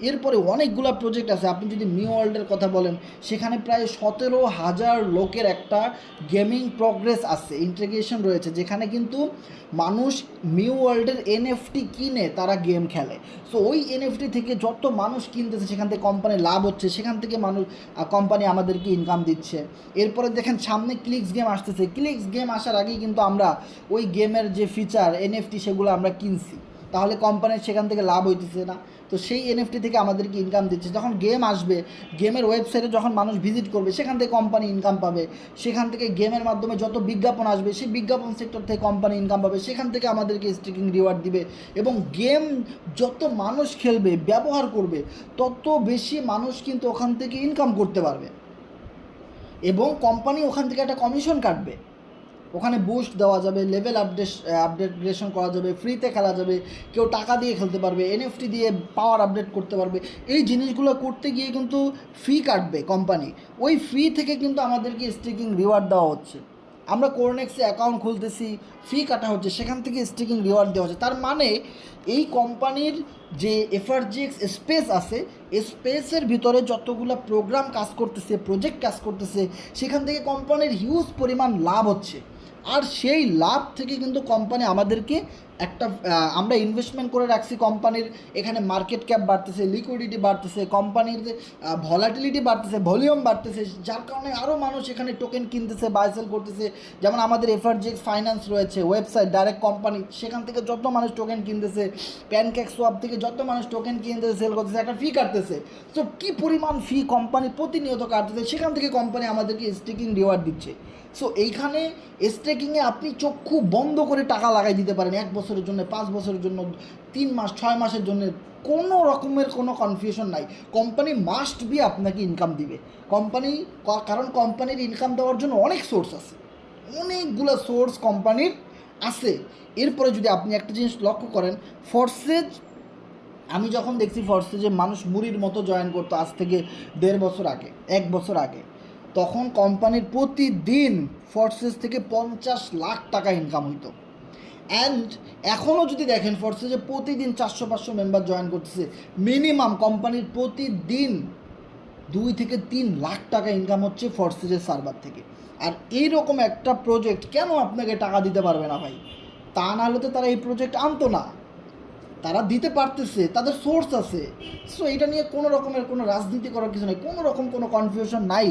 A: এরপরে অনেকগুলো প্রজেক্ট আছে। আপনি যদি মিউ ওয়ার্ল্ডের কথা বলেন, সেখানে প্রায় 17,000 লোকের একটা গেমিং প্রগ্রেস আছে, ইন্টিগ্রেশন রয়েছে, যেখানে কিন্তু মানুষ মিউ ওয়ার্ল্ডের এনএফটি কিনে তারা গেম খেলে। সো ওই এনএফটি থেকে যত মানুষ কিনতেছে সেখান থেকে কোম্পানির লাভ হচ্ছে, সেখান থেকে কোম্পানি আমাদেরকে ইনকাম দিচ্ছে। এরপরে দেখেন সামনে ক্লিক্স গেম আসতেছে। ক্লিক্স গেম আসার আগেই কিন্তু আমরা ওই গেমের যে ফিচার এনএফটি সেগুলো আমরা কিনছি, তাহলে কোম্পানির সেখান থেকে লাভ হইতেছে না? তো সেই এনএফটি থেকে আমাদেরকে ইনকাম দিচ্ছে। যখন গেম আসবে, গেমের ওয়েবসাইটে যখন মানুষ ভিজিট করবে, সেখান থেকে কোম্পানি ইনকাম পাবে। সেখান থেকে গেমের মাধ্যমে যত বিজ্ঞাপন আসবে, সেই বিজ্ঞাপন সেক্টর থেকে কোম্পানি ইনকাম পাবে, সেখান থেকে আমাদেরকে স্ট্রিকিং রিওয়ার্ড দিবে। এবং গেম যত মানুষ খেলবে, ব্যবহার করবে, তত বেশি মানুষ কিন্তু ওখান থেকে ইনকাম করতে পারবে এবং কোম্পানি ওখান থেকে একটা কমিশন কাটবে। ওখানে বুস্ট দেওয়া যাবে, লেভেল আপডেটগ্রেশন করা যাবে, ফ্রিতে খেলা যাবে, কেউ টাকা দিয়ে খেলতে পারবে, এনএফটি দিয়ে পাওয়ার আপডেট করতে পারবে। এই জিনিসগুলো করতে গিয়ে কিন্তু ফি কাটবে কোম্পানি। ওই ফি থেকে কিন্তু আমাদেরকে স্ট্রিকিং রিওয়ার্ড দেওয়া হচ্ছে। আমরা কোরনেক্সে অ্যাকাউন্ট খুলতেছি, ফি কাটা হচ্ছে, সেখান থেকে স্ট্রিকিং রিওয়ার্ড দেওয়া হচ্ছে। তার মানে এই কোম্পানির যে এফআরজিএক্স স্পেস আছে, স্পেসের ভিতরে যতগুলো প্রোগ্রাম কাজ করতেছে, প্রজেক্ট কাজ করতেছে, সেখান থেকে কোম্পানির হিউজ পরিমাণ লাভ হচ্ছে। আর সেই লাভ থেকে কিন্তু কোম্পানি আমাদেরকে একটা আমরা ইনভেস্টমেন্ট করে রাখছি কোম্পানির, এখানে মার্কেট ক্যাপ বাড়তেছে, লিকুইডিটি বাড়তেছে, কোম্পানির ভলাটিলিটি বাড়তেছে, ভলিউম বাড়তেছে, যার কারণে আরও মানুষ এখানে টোকেন কিনতেছে, বাই সেল করতেছে। যেমন আমাদের এফআরজিএক্স ফাইন্যান্স রয়েছে, ওয়েবসাইট ডাইরেক্ট কোম্পানি, সেখান থেকে যত মানুষ টোকেন কিনতেছে, প্যানকেক সোয়াপ থেকে যত মানুষ টোকেন কিনতেছে, সেল করতেছে, একটা ফি কাটতেছে। তো কী পরিমাণ ফি কোম্পানি প্রতিনিয়ত কাটতেছে, সেখান থেকে কোম্পানি আমাদেরকে স্টেকিং রিওয়ার্ড দিচ্ছে। সো এইখানে স্টেকিংয়ে আপনি চক্ষু বন্ধ করে টাকা লাগাই দিতে পারেন 1 বছরের জন্য, 5 বছরের জন্য, 3 মাস, 6 মাসের জন্য, কোনো রকমের কোনো কনফিউশন নাই। কোম্পানি মাস্ট বি আপনাকে ইনকাম দিবে। কারণ কোম্পানির ইনকাম দেওয়ার জন্য অনেক সোর্স আছে, অনেকগুলো সোর্স কোম্পানির আছে। এরপরে যদি আপনি একটা জিনিস লক্ষ্য করেন, ফোর্সেজ, আমি যখন দেখছি ফোর্সেজে মানুষ মুড়ির মতো জয়েন করতো আজ থেকে 1.5 বছর আগে, 1 বছর আগে, তখন কোম্পানির প্রতিদিন ফোর্সেস থেকে 50 লাখ টাকা ইনকাম হইতো। অ্যান্ড এখনও যদি দেখেন ফোর্সেসে প্রতিদিন 400-500 মেম্বার জয়েন করতেছে, মিনিমাম কোম্পানির প্রতিদিন 2 থেকে 3 লাখ টাকা ইনকাম হচ্ছে ফোর্সেসের সার্ভার থেকে। আর এইরকম একটা প্রজেক্ট কেন আপনাকে টাকা দিতে পারবে না ভাই? তা না হলে তো তারা এই প্রজেক্ট আনতো না। তারা দিতে পারতেছে, তাদের সোর্স আছে। সো এটা নিয়ে কোনো রকমের কোনো রাজনীতি করার কিছু নেই, কোনো রকম কোনো কনফিউশন নাই।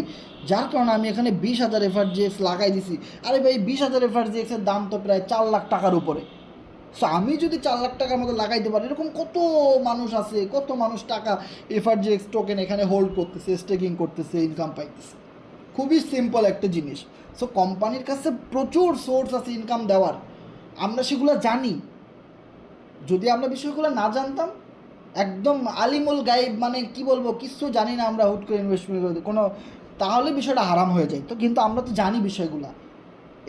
A: যার কারণে আমি এখানে 20,000 এফআরজিএক্স লাগাই দিছি। আরে ভাই, 20,000 এফআরজিএক্সের দাম তো প্রায় 4 লাখ টাকার উপরে। সো আমি যদি 4 লাখ টাকার মতো লাগাইতে পারি, এরকম কত মানুষ আছে, কত মানুষ টাকা এফআরজিএক্স টোকেন এখানে হোল্ড করতেছে, স্টেকিং করতেছে, ইনকাম পাইতেছে। খুবই সিম্পল একটা জিনিস। সো কোম্পানির কাছে প্রচুর সোর্স আছে ইনকাম দেওয়ার, আমরা সেগুলো জানি। যদি আমরা বিষয়গুলো না জানতাম, একদম আলিমুল গাইব, মানে কি বলবো, কিছু জানি না আমরা, হুট করে ইনভেস্টমেন্ট করে কোনো, তাহলে বিষয়টা হারাম হয়ে যায়। তো কিন্তু আমরা তো জানি বিষয়গুলো,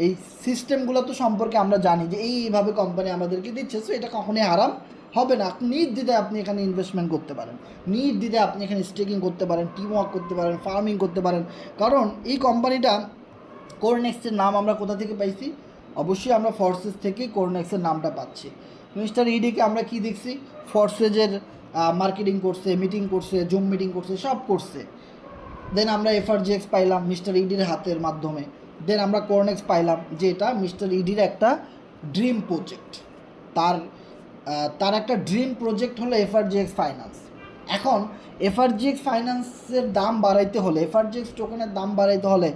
A: এই সিস্টেমগুলো তো সম্পর্কে আমরা জানি যে এইভাবে কোম্পানি আমাদেরকে দিচ্ছে। সো এটা কখনোই হারাম হবে না। নির্দ্বিধায় আপনি এখানে ইনভেস্টমেন্ট করতে পারেন, নির্দ্বিধায় আপনি এখানে স্টেকিং করতে পারেন, টিম ওয়ার্ক করতে পারেন, ফার্মিং করতে পারেন। কারণ এই কোম্পানিটা, কোরনেক্সের নাম আমরা কোথা থেকে পাইছি? অবশ্যই আমরা ফোর্সেস থেকে কোরনেক্সের নামটা পাচ্ছি। মিস্টার ইডিকে আমরা কি দেখছি? ফোর্সেজের মার্কেটিং করছে, মিটিং করছে, জুম মিটিং করছে, সব করছে। দেন আমরা এফআরজিএক্স পাইলাম মিস্টার ইডির হাতের মাধ্যমে। দেন আমরা কোরনেক্স পাইলাম, যে এটা মিস্টার ইডির একটা ড্রিম প্রজেক্ট। তার একটা ড্রিম প্রজেক্ট হলো এফআরজিএক্স ফাইন্যান্স। এখন এফআরজিএক্স ফাইন্যান্সের দাম বাড়াইতে হলে, এফআরজিএক্স টোকেনের দাম বাড়াইতে হলে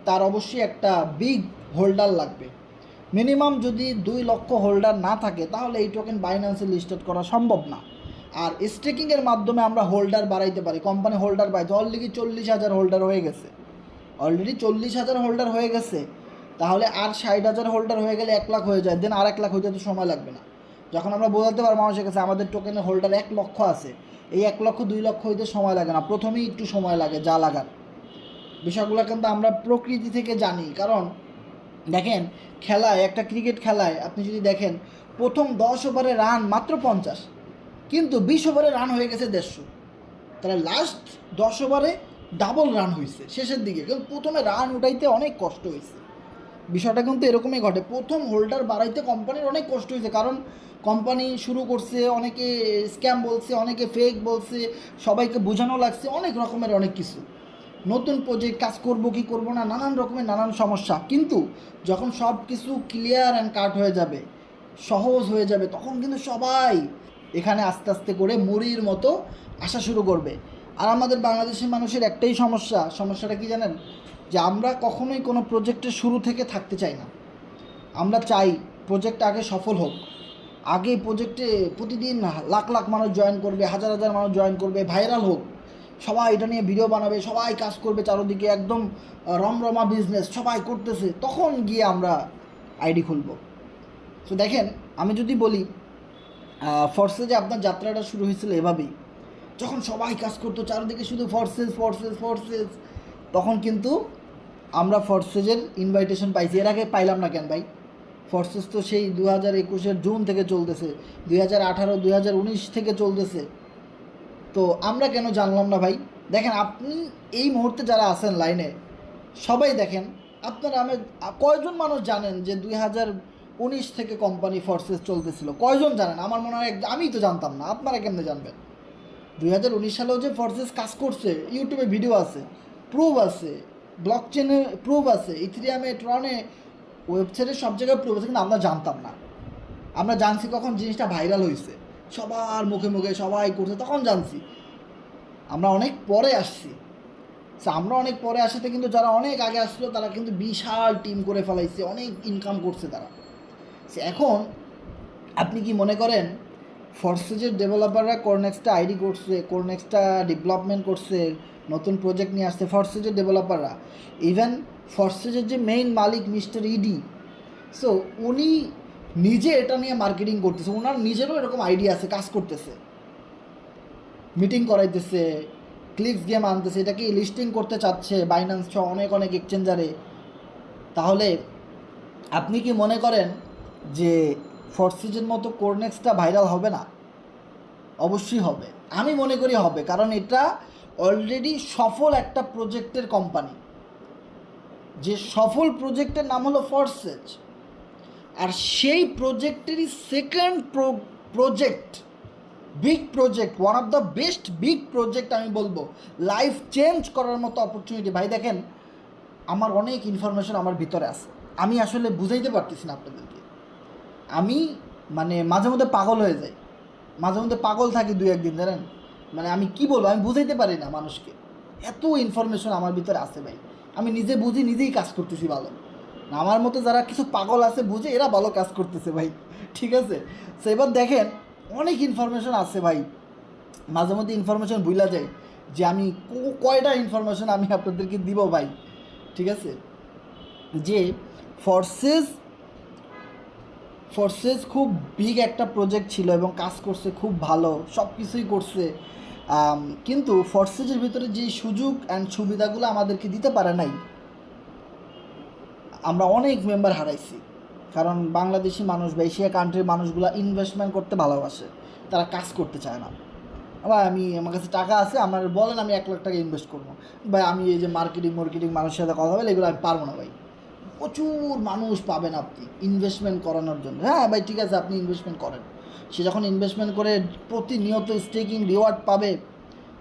A: তার অবশ্যই একটা বিগ হোল্ডার লাগবে। মিনিমাম যদি 2 লক্ষ হোল্ডার না থাকে, তাহলে এই টোকেন বাইন্যান্সে লিস্টেড করা সম্ভব না। আর স্টেকিংয়ের মাধ্যমে আমরা হোল্ডার বাড়াইতে পারি। কোম্পানি হোল্ডার বাড়াইতে অলরেডি 40,000 হোল্ডার হয়ে গেছে, অলরেডি 40,000 হোল্ডার হয়ে গেছে। তাহলে আর 60,000 হোল্ডার হয়ে গেলে 1 লাখ হয়ে যায়। দেন আর 1 লাখ হইতে তো সময় লাগবে না। যখন আমরা বোঝাতে পারবো মানুষের কাছে আমাদের টোকেনের হোল্ডার 1 লক্ষ আছে, এই 1 লক্ষ 2 লক্ষ হইতে সময় লাগে না, প্রথমেই একটু সময় লাগে যা লাগার। বিষয়গুলো কিন্তু আমরা প্রকৃতি থেকে জানি। কারণ দেখেন, খেলায়, একটা ক্রিকেট খেলায় আপনি যদি দেখেন, প্রথম 10 ওভারে রান মাত্র 50, কিন্তু 20 ওভারে রান হয়ে গেছে 150। তাহলে লাস্ট 10 ওভারে ডাবল রান হয়েছে শেষের দিকে, কিন্তু প্রথমে রান উঠাইতে অনেক কষ্ট হয়েছে। বিষয়টা কিন্তু এরকমই ঘটে, প্রথম হোল্ডার বাড়াইতে কোম্পানির অনেক কষ্ট হয়েছে, কারণ কোম্পানি শুরু করছে, অনেকে স্ক্যাম বলছে, অনেকে ফেক বলছে, সবাইকে বোঝানো লাগছে অনেক রকমের অনেক কিছু, নতুন প্রজেক্ট কাজ করবো কি করবো না, নানান রকমের নানান সমস্যা। কিন্তু যখন সব কিছু ক্লিয়ার অ্যান্ড কাট হয়ে যাবে, সহজ হয়ে যাবে, তখন কিন্তু সবাই এখানে আস্তে আস্তে করে মুড়ির মতো আসা শুরু করবে। আর আমাদের বাংলাদেশের মানুষের একটাই সমস্যাটা কি জানেন, যে আমরা কখনোই কোনো প্রজেক্টের শুরু থেকে থাকতে চাই না। আমরা চাই প্রজেক্ট আগে সফল হোক, আগে প্রজেক্টে প্রতিদিন লাখ লাখ মানুষ জয়েন করবে, হাজার হাজার মানুষ জয়েন করবে, ভাইরাল হোক, সবাই এটা নিয়ে ভিডিও বানাবে, সবাই কাজ করবে চারোদিকে, একদম রমরমা বিজনেস সবাই করতেছে, তখন গিয়ে আমরা আইডি খুলব। তো দেখেন, আমি যদি বলি ফর্সে যে আপনার যাত্রাটা শুরু হয়েছিল এভাবেই, যখন সবাই কাজ করতো চারদিকে শুধু ফর্সেস, তখন কিন্তু আমরা ফর্সেজের ইনভাইটেশন পাইছি। এর আগে পাইলাম না কেন ভাই? ফর্সেস তো সেই 2021-এর জুন থেকে চলতেছে, 2018, 2019 থেকে চলতেছে, তো আমরা কেন জানলাম না ভাই? দেখেন, আপনি এই মুহূর্তে যারা আছেন লাইনে, সবাই দেখেন, আপনারা কয়জন মানুষ জানেন যে 2019 থেকে কোম্পানি ফর্সেস চলতেছিল? কয়জন জানেন? আমার মনে হয় আমিই তো জানতাম না, আপনারা কেমনে জানবেন? 2019 সালেও যে ফর্সেস কাজ করছে, ইউটিউবে ভিডিও আছে, প্রুফ আছে, ব্লক চেনে প্রুফ আছে, ইথেরিয়ামে, ট্রনে, ওয়েবসাইটে, সব জায়গায় প্রুফ আছে, কিন্তু আমরা জানতাম না। আমরা জানছি কখন জিনিসটা ভাইরাল হয়েছে, সবার মুখে মুখে সবাই করছে, তখন জানছি। আমরা অনেক পরে আসছি। আমরা অনেক পরে আসাতে কিন্তু যারা অনেক আগে আসলো তারা কিন্তু বিশাল টিম করে ফেলাইছে, অনেক ইনকাম করছে তারা। এখন আপনি কি মনে করেন ফর্সেজের ডেভেলপাররা কোরনেক্সটা আইডি করছে, কোরনেক্সটা ডেভেলপমেন্ট করছে, নতুন প্রজেক্ট নিয়ে আসছে ফর্সেজের ডেভেলপাররা? ইভেন ফর্সেজের যে মেইন মালিক মিস্টার ইডি, সো উনি নিজে এটা নিয়ে মার্কেটিং করতেছে, ওনার নিজেরও এরকম আইডিয়া আছে, কাজ করতেছে, মিটিং করাইতেছে, ক্লিক্স গেম আনতেছে, এটাকে লিস্টিং করতে চাচ্ছে বাইন্যান্স সহ অনেক এক্সচেঞ্জারে। তাহলে আপনি কি মনে করেন যে ফর্সেজের মতো কোরনেক্সটা ভাইরাল হবে না? অবশ্যই হবে, আমি মনে করি হবে, কারণ এটা অলরেডি সফল একটা প্রজেক্টের কোম্পানি। যে সফল প্রজেক্টের নাম হলো ফর্সেজ, আর সেই প্রজেক্টেরই second project, big project, one of the best big project, আমি বলবো লাইফ চেঞ্জ করার মতো অপরচুনিটি। ভাই দেখেন, আমার অনেক ইনফরমেশন আমার ভিতরে আছে, আমি আসলে বুঝাইতে পারতেছি না আপনাদেরকে। আমি মাঝে মধ্যে পাগল হয়ে যাই, মাঝে মধ্যে পাগল থাকি 2-1 দিন, জানেন? আমি কি বলবো, আমি বুঝাইতে পারি না মানুষকে, এত ইনফরমেশন আমার ভিতরে আছে ভাই। আমি নিজে বুঝি, নিজেই কাজ করতেছি ভালো। আমার মতো যারা কিছু পাগল আছে বুঝে, এরা ভালো কাজ করতেছে ভাই, ঠিক আছে? সো এবার দেখেন, অনেক ইনফরমেশন আছে ভাই, মাঝে মধ্যে ইনফরমেশন ভুলা যায় যে আমি কয়টা ইনফরমেশন আমি আপনাদেরকে দিব ভাই, ঠিক আছে? যে ফর্সেস খুব বিগ একটা প্রজেক্ট ছিল এবং কাজ করছে খুব ভালো, সব কিছুই করছে, কিন্তু ফর্সেজের ভিতরে যে সুযোগ অ্যান্ড সুবিধাগুলো আমাদেরকে দিতে পারে নাই, আমরা অনেক মেম্বার হারাইছি। কারণ বাংলাদেশি মানুষ বা এশিয়া কান্ট্রির মানুষগুলো ইনভেস্টমেন্ট করতে ভালোবাসে, তারা কাজ করতে চায় না। আবার আমার কাছে টাকা আছে, আমার বলেন আমি 1 লাখ টাকা ইনভেস্ট করবো ভাই, আমি এই যে মার্কেটিং মানুষের সাথে কথা বলে, এগুলো আমি পারবো না ভাই। প্রচুর মানুষ পাবেন আপনি ইনভেস্টমেন্ট করানোর জন্য। হ্যাঁ ভাই, ঠিক আছে, আপনি ইনভেস্টমেন্ট করেন, সে যখন ইনভেস্টমেন্ট করে প্রতিনিয়ত স্টেকিং রিওয়ার্ড পাবে,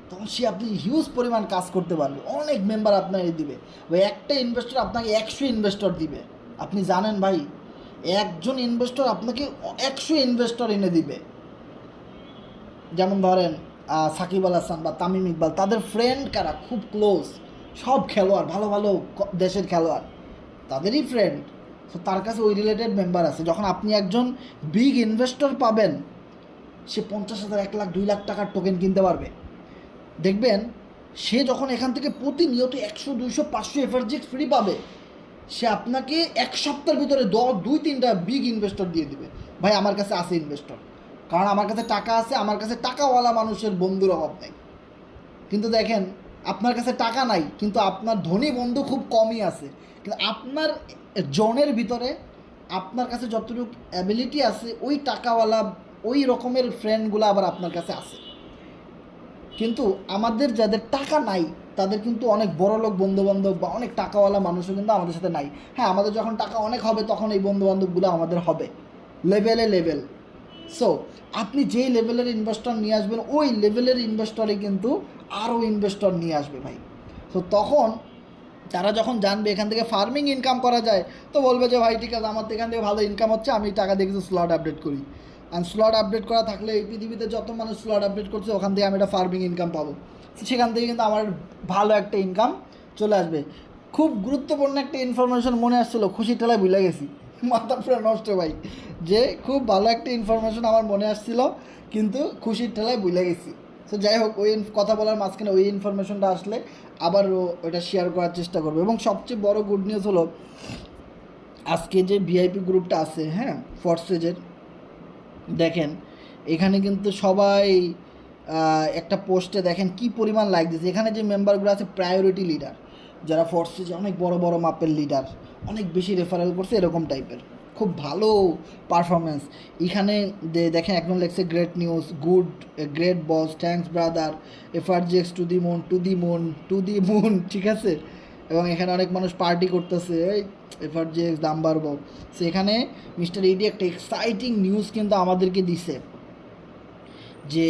A: তখন সে আপনি হিউজ পরিমাণ কাজ করতে পারবে, অনেক মেম্বার আপনাকে দিবে ভাই। একটা ইনভেস্টর আপনাকে 100 ইনভেস্টর দিবে, আপনি জানেন ভাই? একজন ইনভেস্টর আপনাকে 100 ইনভেস্টর এনে দিবে। যেমন ধরেন সাকিব আল হাসান বা তামিম ইকবাল, তাদের ফ্রেন্ড কারা খুব ক্লোজ, সব খেলোয়াড়, ভালো ভালো দেশের খেলোয়াড়, তাদেরই ফ্রেন্ড। সো তার কাছে ওই রিলেটেড মেম্বার আছে। যখন আপনি একজন বিগ ইনভেস্টর পাবেন, সে 50,000, 1 লাখ, 2 লাখ টাকার টোকেন কিনতে পারবে। দেখবেন সে যখন এখান থেকে প্রতিনিয়ত 100, 200, 500 এফআরজিএক্স ফ্রি পাবে, সে আপনাকে 1 সপ্তাহের ভিতরে 2-3টা বিগ ইনভেস্টর দিয়ে দিবে। ভাই আমার কাছে আছে ইনভেস্টর, কারণ আমার কাছে টাকা আছে, আমার কাছে টাকাওয়ালা মানুষের বন্ধুর অভাব নেই। কিন্তু দেখেন, আপনার কাছে টাকা নাই, কিন্তু আপনার ধনী বন্ধু খুব কমই আছে। কিন্তু আপনার জনের ভিতরে আপনার কাছে যতটুকু অ্যাবিলিটি আছে, ওই টাকাওয়ালা ওই রকমের ফ্রেন্ডগুলো আবার আপনার কাছে আছে। কিন্তু আমাদের যাদের টাকা নাই তাদের কিন্তু অনেক বড়লোক বন্ধুবান্ধব বা অনেক টাকাওয়ালা মানুষও কিন্তু আমাদের সাথে নাই। হ্যাঁ, আমাদের যখন টাকা অনেক হবে তখন এই বন্ধুবান্ধবগুলো আমাদের হবে, লেভেল। সো আপনি যেই লেভেলের ইনভেস্টর নিয়ে আসবেন ওই লেভেলের ইনভেস্টরে কিন্তু আরও ইনভেস্টর নিয়ে আসবে ভাই। তো তখন তারা যখন জানবে এখান থেকে ফার্মিং ইনকাম করা যায়, তো বলবে যে ভাই ঠিক আছে, আমার তো এখান থেকে ভালো ইনকাম হচ্ছে, আমি টাকা দিয়ে কিছু স্লট আপডেট করি। আর স্লট আপডেট করা থাকলে এই পৃথিবীতে যত মানুষ স্লট আপডেট করছে ওখান থেকে আমি একটা ফার্মিং ইনকাম পাবো। তো সেখান থেকে কিন্তু আমার ভালো একটা ইনকাম চলে আসবে। খুব গুরুত্বপূর্ণ একটা ইনফরমেশন মনে আসছিলো, খুশির ঠেলায় ভুলে গেছি, মাথা পুরো নষ্ট ভাই। যে খুব ভালো একটা ইনফরমেশন আমার মনে আসছিলো কিন্তু খুশির ঠেলায় ভুলে গেছি। তো যাই হোক, ওই কথা বলার মাঝখানে ওই ইনফরমেশনটা আসলে আবারও ওটা শেয়ার করার চেষ্টা করবো। এবং সবচেয়ে বড় গুড নিউজ হলো আজকে যে ভিআইপি গ্রুপটা আছে, হ্যাঁ, ফরসেজের, দেখেন এখানে কিন্তু সবাই একটা পোস্টে দেখেন কি পরিমাণ লাইক দিয়েছে। এখানে যে মেম্বারগুলো আছে প্রায়োরিটি লিডার, যারা ফোর্সে অনেক বড় বড় মাপের লিডার, অনেক বেশি রেফারেল করছে এরকম টাইপের, খুব ভালো পারফরমেন্স। এখানে দেখেন একদম লেগছে great news, good, great boss, thanks brother, FRGX to the moon, to the moon, to the moon, ঠিক আছে। এবং এখানে অনেক মানুষ পার্টি করতেছে, এই এফআরজিএক্স দাম বাড়বো। সো এখানে মিস্টার ইডি একটা এক্সাইটিং নিউজ কিন্তু আমাদেরকে দিছে যে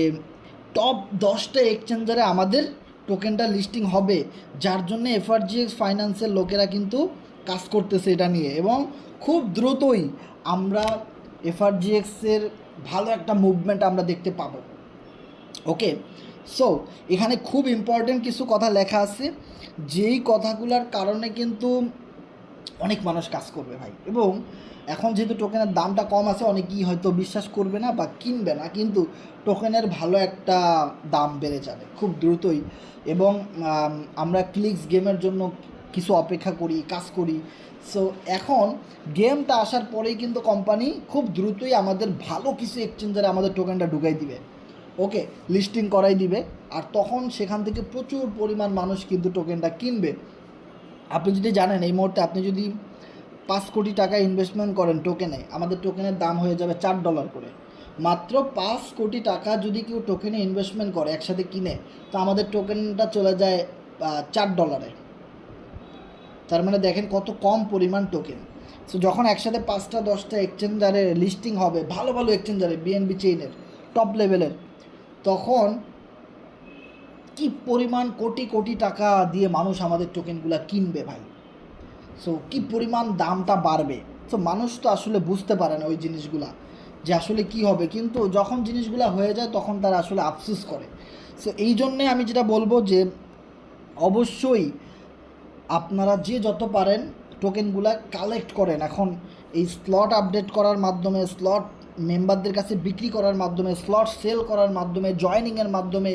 A: টপ 10টা এক্সচেঞ্জারে আমাদের টোকেনটা লিস্টিং হবে, যার জন্য এফআরজিএক্স ফাইন্যান্সের লোকেরা কিন্তু কাজ করতেছে এটা নিয়ে। এবং খুব দ্রুতই আমরা এফআরজিএক্সের ভালো একটা মুভমেন্ট আমরা দেখতে পাবো। ওকে, সো এখানে খুব ইম্পর্টেন্ট কিছু কথা লেখা আছে, যেই কথাগুলোর কারণে কিন্তু অনেক মানুষ কাজ করবে ভাই। এবং এখন যেহেতু টোকেনের দামটা কম আছে, অনেকেই হয়তো বিশ্বাস করবে না বা কিনবে না, কিন্তু টোকেনের ভালো একটা দাম বেড়ে যাবে খুব দ্রুতই। এবং আমরা ক্লিক্স গেমের জন্য কিছু অপেক্ষা করি, কাজ করি। সো এখন গেমটা আসার পরেই কিন্তু কোম্পানি খুব দ্রুতই আমাদের ভালো কিছু এক্সচেঞ্জারে আমাদের টোকেনটা ঢুকাই দিবে, ওকে, লিস্টিং করাই দিবে। আর তখন সেখান থেকে প্রচুর পরিমাণ মানুষ কিন্তু টোকেনটা কিনবে। আপনি যদি জানেন এই মুহূর্তে আপনি যদি 5 কোটি টাকা ইনভেস্টমেন্ট করেন টোকেনে, আমাদের টোকেনের দাম হয়ে যাবে $4 করে। মাত্র 5 কোটি টাকা যদি কেউ টোকেনে ইনভেস্টমেন্ট করে একসাথে কিনে, তো আমাদের টোকেনটা চলে যায় $4। তার মানে দেখেন কত কম পরিমাণ টোকেন। সো যখন একসাথে 5টা 10টা এক্সচেঞ্জারে লিস্টিং হবে, ভালো ভালো এক্সচেঞ্জারে, বিএনবি চেইনের টপ লেভেলের, তখন কি পরিমাণ কোটি কোটি টাকা দিয়ে মানুষ আমাদের টোকেনগুলো কিনবে ভাই। সো কী পরিমাণ দামটা বাড়বে। সো মানুষ তো আসলে বুঝতে পারে না ওই জিনিসগুলা যে আসলে কি হবে, কিন্তু যখন জিনিসগুলো হয়ে যায় তখন তারা আসলে আফসোস করে। সো এই জন্যে আমি যেটা বলবো যে অবশ্যই আপনারা যে যত পারেন টোকেনগুলো কালেক্ট করেন। এখন এই স্লট আপডেট করার মাধ্যমে, স্লট মেম্বারদের কাছে বিক্রি করার মাধ্যমে, স্লট সেল করার মাধ্যমে, জয়নিংয়ের মাধ্যমে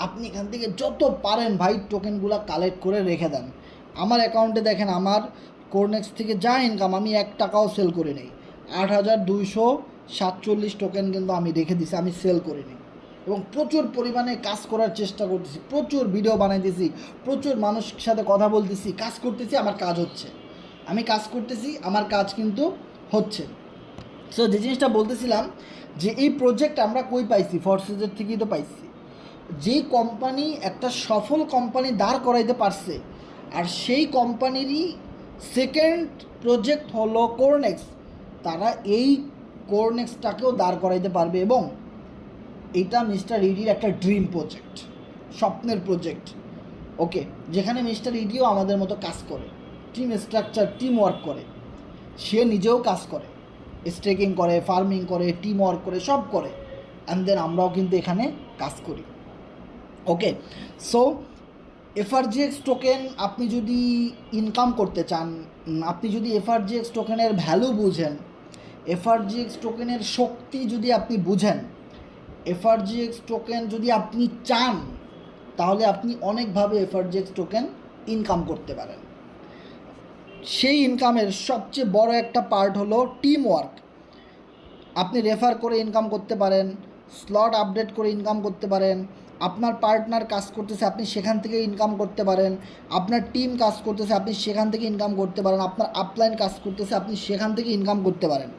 A: আপনি এখান থেকে যত পারেন ভাই টোকেনগুলো কালেক্ট করে রেখে দেন। আমার অ্যাকাউন্টে দেখেন আমার কোরনেক্স থেকে যা ইনকাম, আমি 1 টাকাও সেল করে নিই। 8,247 টোকেন কিন্তু আমি রেখে দিছি, আমি সেল করে নিই। এবং প্রচুর পরিমাণে কাজ করার চেষ্টা করতেছি, প্রচুর ভিডিও বানাইতেছি, প্রচুর মানুষের সাথে কথা বলতেছি, কাজ করতেছি, আমার কাজ হচ্ছে, আমি কাজ করতেছি, আমার কাজ কিন্তু হচ্ছে। সো যে জিনিসটা বলতেছিলাম যে এই প্রজেক্ট আমরা কই পাইছি, ফরসেজের থেকেই তো পাইছি। যেই কোম্পানি একটা সফল কোম্পানি দাঁড় করাইতে পারছে, আর সেই কোম্পানিরই সেকেন্ড প্রজেক্ট হলো কোরনেক্স, তারা এই কোরনেক্সটাকেও দাঁড় করাইতে পারবে। এবং এটা মিস্টার ইডির একটা ড্রিম প্রজেক্ট, স্বপ্নের প্রজেক্ট, ওকে, যেখানে মিস্টার ইডিও আমাদের মতো কাজ করে, টিম স্ট্রাকচার, টিম ওয়ার্ক করে, সে নিজেও কাজ করে, স্টেকিং করে, ফার্মিং করে, টিম ওয়ার্ক করে, সব করে। অ্যান্ড দেন আমরাও কিন্তু এখানে কাজ করি, ওকে। সো এফআরজিএক্স টোকেন আপনি যদি ইনকাম করতে চান, আপনি যদি এফআরজিএক্স টোকেনের ভ্যালু বুঝেন, এফআরজিএক্স টোকেনের শক্তি যদি আপনি বুঝেন, এফআরজিএক্স টোকেন যদি আপনি চান, তাহলে আপনি অনেকভাবে এফআরজিএক্স টোকেন ইনকাম করতে পারেন। সেই ইনকামের সবচেয়ে বড় একটা পার্ট হলো টিম ওয়ার্ক। আপনি রেফার করে ইনকাম করতে পারেন, স্লট আপডেট করে ইনকাম করতে পারেন, আপনার পার্টনার কাজ করতেছে, আপনি সেখান থেকে ইনকাম করতে পারেন। আপনার টিম কাজ করতেছে, আপনি সেখান থেকে ইনকাম করতে পারেন। আপনার আপলাইন কাজ করতেছে, আপনি সেখান থেকে ইনকাম করতে পারেন।